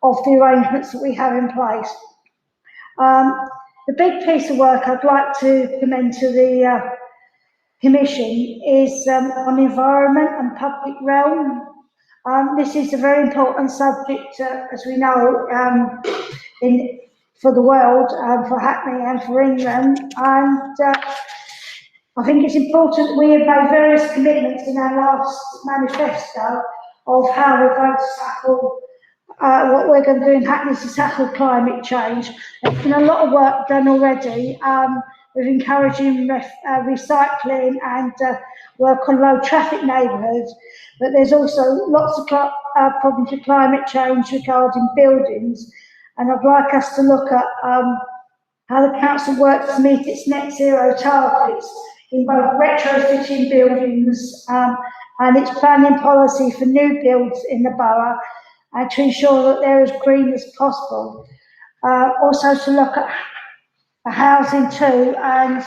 of the arrangements that we have in place. The big piece of work I'd like to commend to the Commission is on environment and public realm. This is a very important subject, as we know, for the world, for Hackney and for England, and I think it's important. We have made various commitments in our last manifesto of how we're going to tackle what we're going to do in Hackney to tackle climate change. There's been a lot of work done already with encouraging recycling and work on low traffic neighbourhoods, but there's also lots of problems with climate change regarding buildings, and I'd like us to look at how the council works to meet its net zero targets in both retrofitting buildings and its planning policy for new builds in the borough, and to ensure that they're as green as possible. Also to look at housing too, and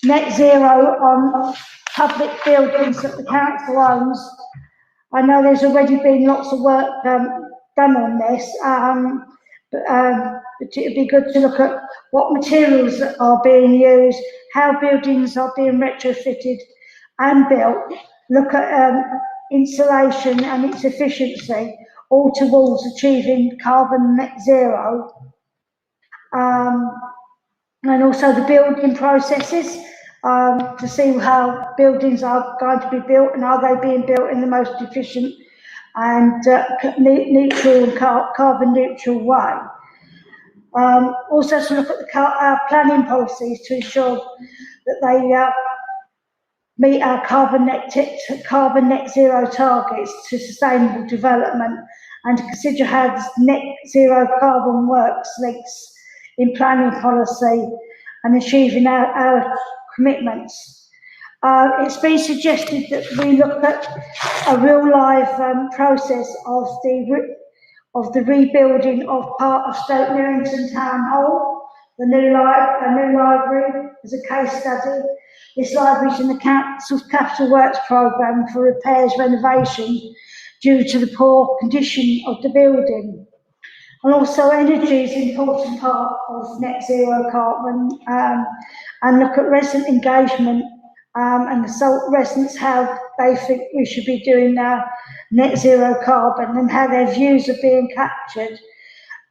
net zero on public buildings that the council owns. I know there's already been lots of work done on this, but it'd be good to look at what materials are being used, how buildings are being retrofitted and built, look at insulation and its efficiency, all towards achieving carbon net zero. And also the building processes, to see how buildings are going to be built and are they being built in the most efficient and neutral and carbon neutral way. Also to look at our planning policies to ensure that they meet our carbon net zero targets to sustainable development, and to consider how this net zero carbon works links in planning policy and achieving our commitments. It's been suggested that we look at a real live process of the rebuilding of part of Stoke Newington Town Hall, a new library as a case study. This library is in the council's capital works programme for repairs renovation due to the poor condition of the building. And also energy is an important part of net zero carbon, and look at resident engagement and consult residents how they think we should be doing net zero carbon and how their views are being captured,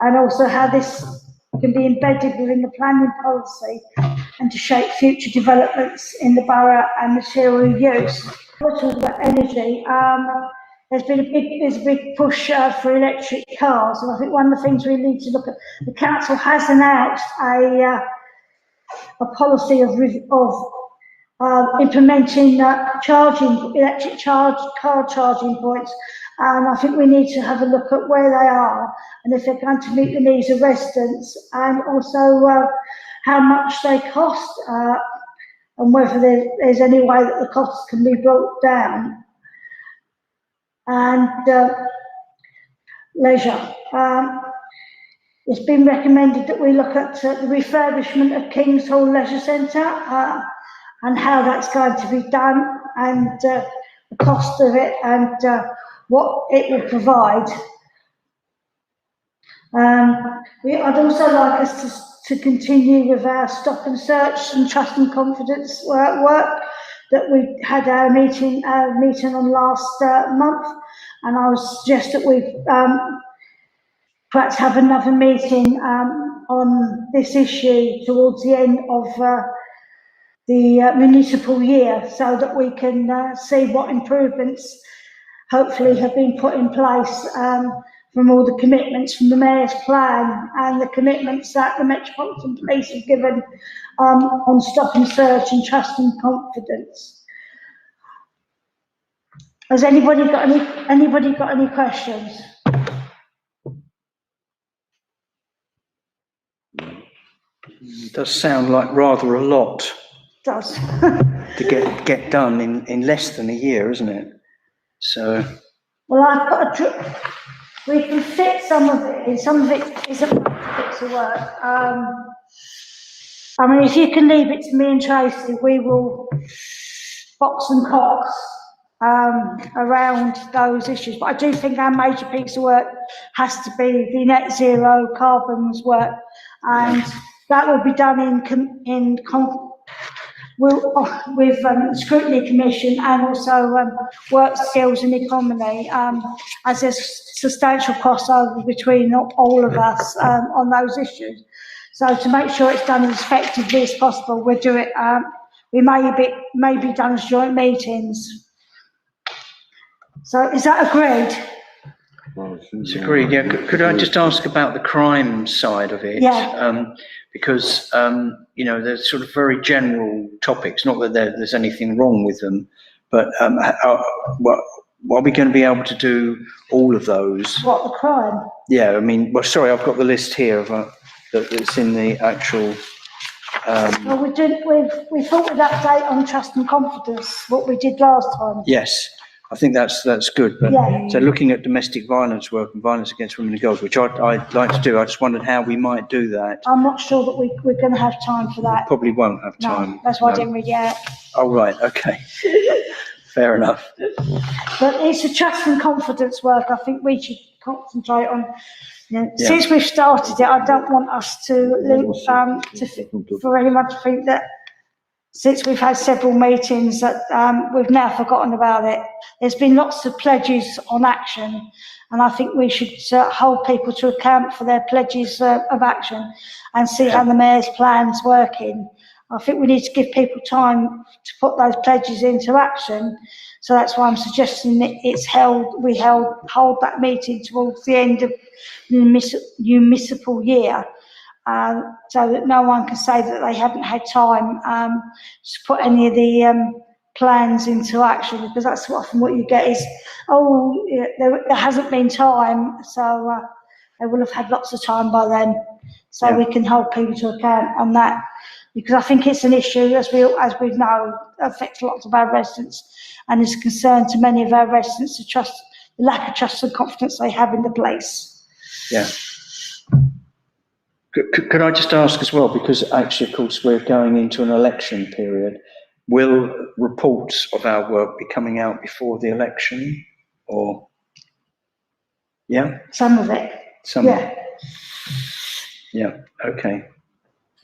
and also how this can be embedded within the planning policy and to shape future developments in the borough and material use. We're talking about energy. There's a big push for electric cars, and I think one of the things we need to look at, the council has announced a policy of implementing electric car charging points, and I think we need to have a look at where they are and if they're going to meet the needs of residents, and also how much they cost, and whether there's any way that the costs can be brought down. And leisure. It's been recommended that we look at the refurbishment of King's Hall Leisure Centre and how that's going to be done, and the cost of it, and what it will provide. I'd also like us to continue with our stop and search and trust and confidence work that we had our meeting on last month, and I would suggest that we perhaps have another meeting on this issue towards the end of the municipal year, so that we can see what improvements hopefully have been put in place from all the commitments from the Mayor's plan and the commitments that the Metropolitan Police have given on stop and search and trust and confidence. Has anybody got any questions? It does sound like rather a lot. It does. to get done in less than a year, isn't it? So. Well, I've got we can fit some of it in. Some of it isn't bits of work. I mean, if you can leave it to me and Tracy, we will box and cox around those issues. But I do think our major piece of work has to be the net zero carbons work, and that will be done with Scrutiny Commission, and also work skills and economy, as there's substantial crossover between all of us on those issues. So to make sure it's done as effectively as possible, we'll do it. We may be done as joint meetings. So is that agreed? It's agreed. Yeah. Could I just ask about the crime side of it? Yeah. Because they're sort of very general topics. Not that there's anything wrong with them, but are we going to be able to do all of those? What, the crime? Yeah. I mean, well, sorry, I've got the list here of that's in the actual. Well, we thought we'd update on trust and confidence what we did last time. Yes. I think that's good. But Yeah. so looking at domestic violence work and violence against women and girls, which I'd like to do, I just wondered how we might do that. I'm not sure that we're going to have time for that. Probably won't have No, time. that's why I No. didn't read it out. Oh, right. Okay. Fair enough. But it's a trust and confidence work. I think we should concentrate on. Since we've started it, I don't want us for anyone to think that since we've had several meetings that we've now forgotten about it. There's been lots of pledges on action, and I think we should hold people to account for their pledges of action and see how the Mayor's plan's working. I think we need to give people time to put those pledges into action. So that's why I'm suggesting that we hold that meeting towards the end of the municipal year, so that no one can say that they haven't had time to put any of the plans into action, because that's often what you get is, there hasn't been time, so they will have had lots of time by then. So we can hold people to account on that, because I think it's an issue, as we know, affects lots of our residents and is a concern to many of our residents, the lack of trust and confidence they have in the place. Yeah. Could I just ask as well, because actually, of course, we're going into an election period, will reports of our work be coming out before the election, or? Yeah? Some of it. Yeah, okay.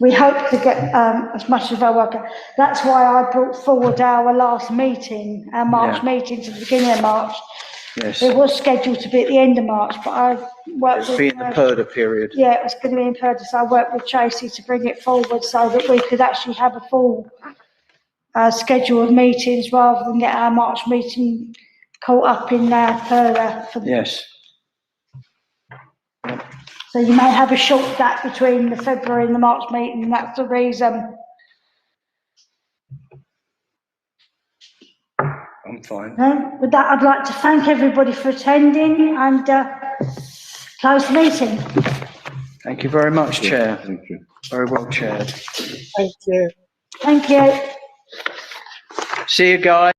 We hope to get as much of our work. That's why I brought forward our last meeting, our March meeting, to the beginning of March. Yes. It was scheduled to be at the end of March, but I worked with... It'll be in the Purdah period. Yeah, it was going to be in Purdah, so I worked with Tracy to bring it forward so that we could actually have a full schedule of meetings rather than get our March meeting caught up in Purdah. Yes. So you may have a short gap between the February and the March meeting, and that's the reason. I'm fine. With that, I'd like to thank everybody for attending and close the meeting. Thank you very much, Chair. Thank you. Very well chaired. Thank you. Thank you. See you, guys.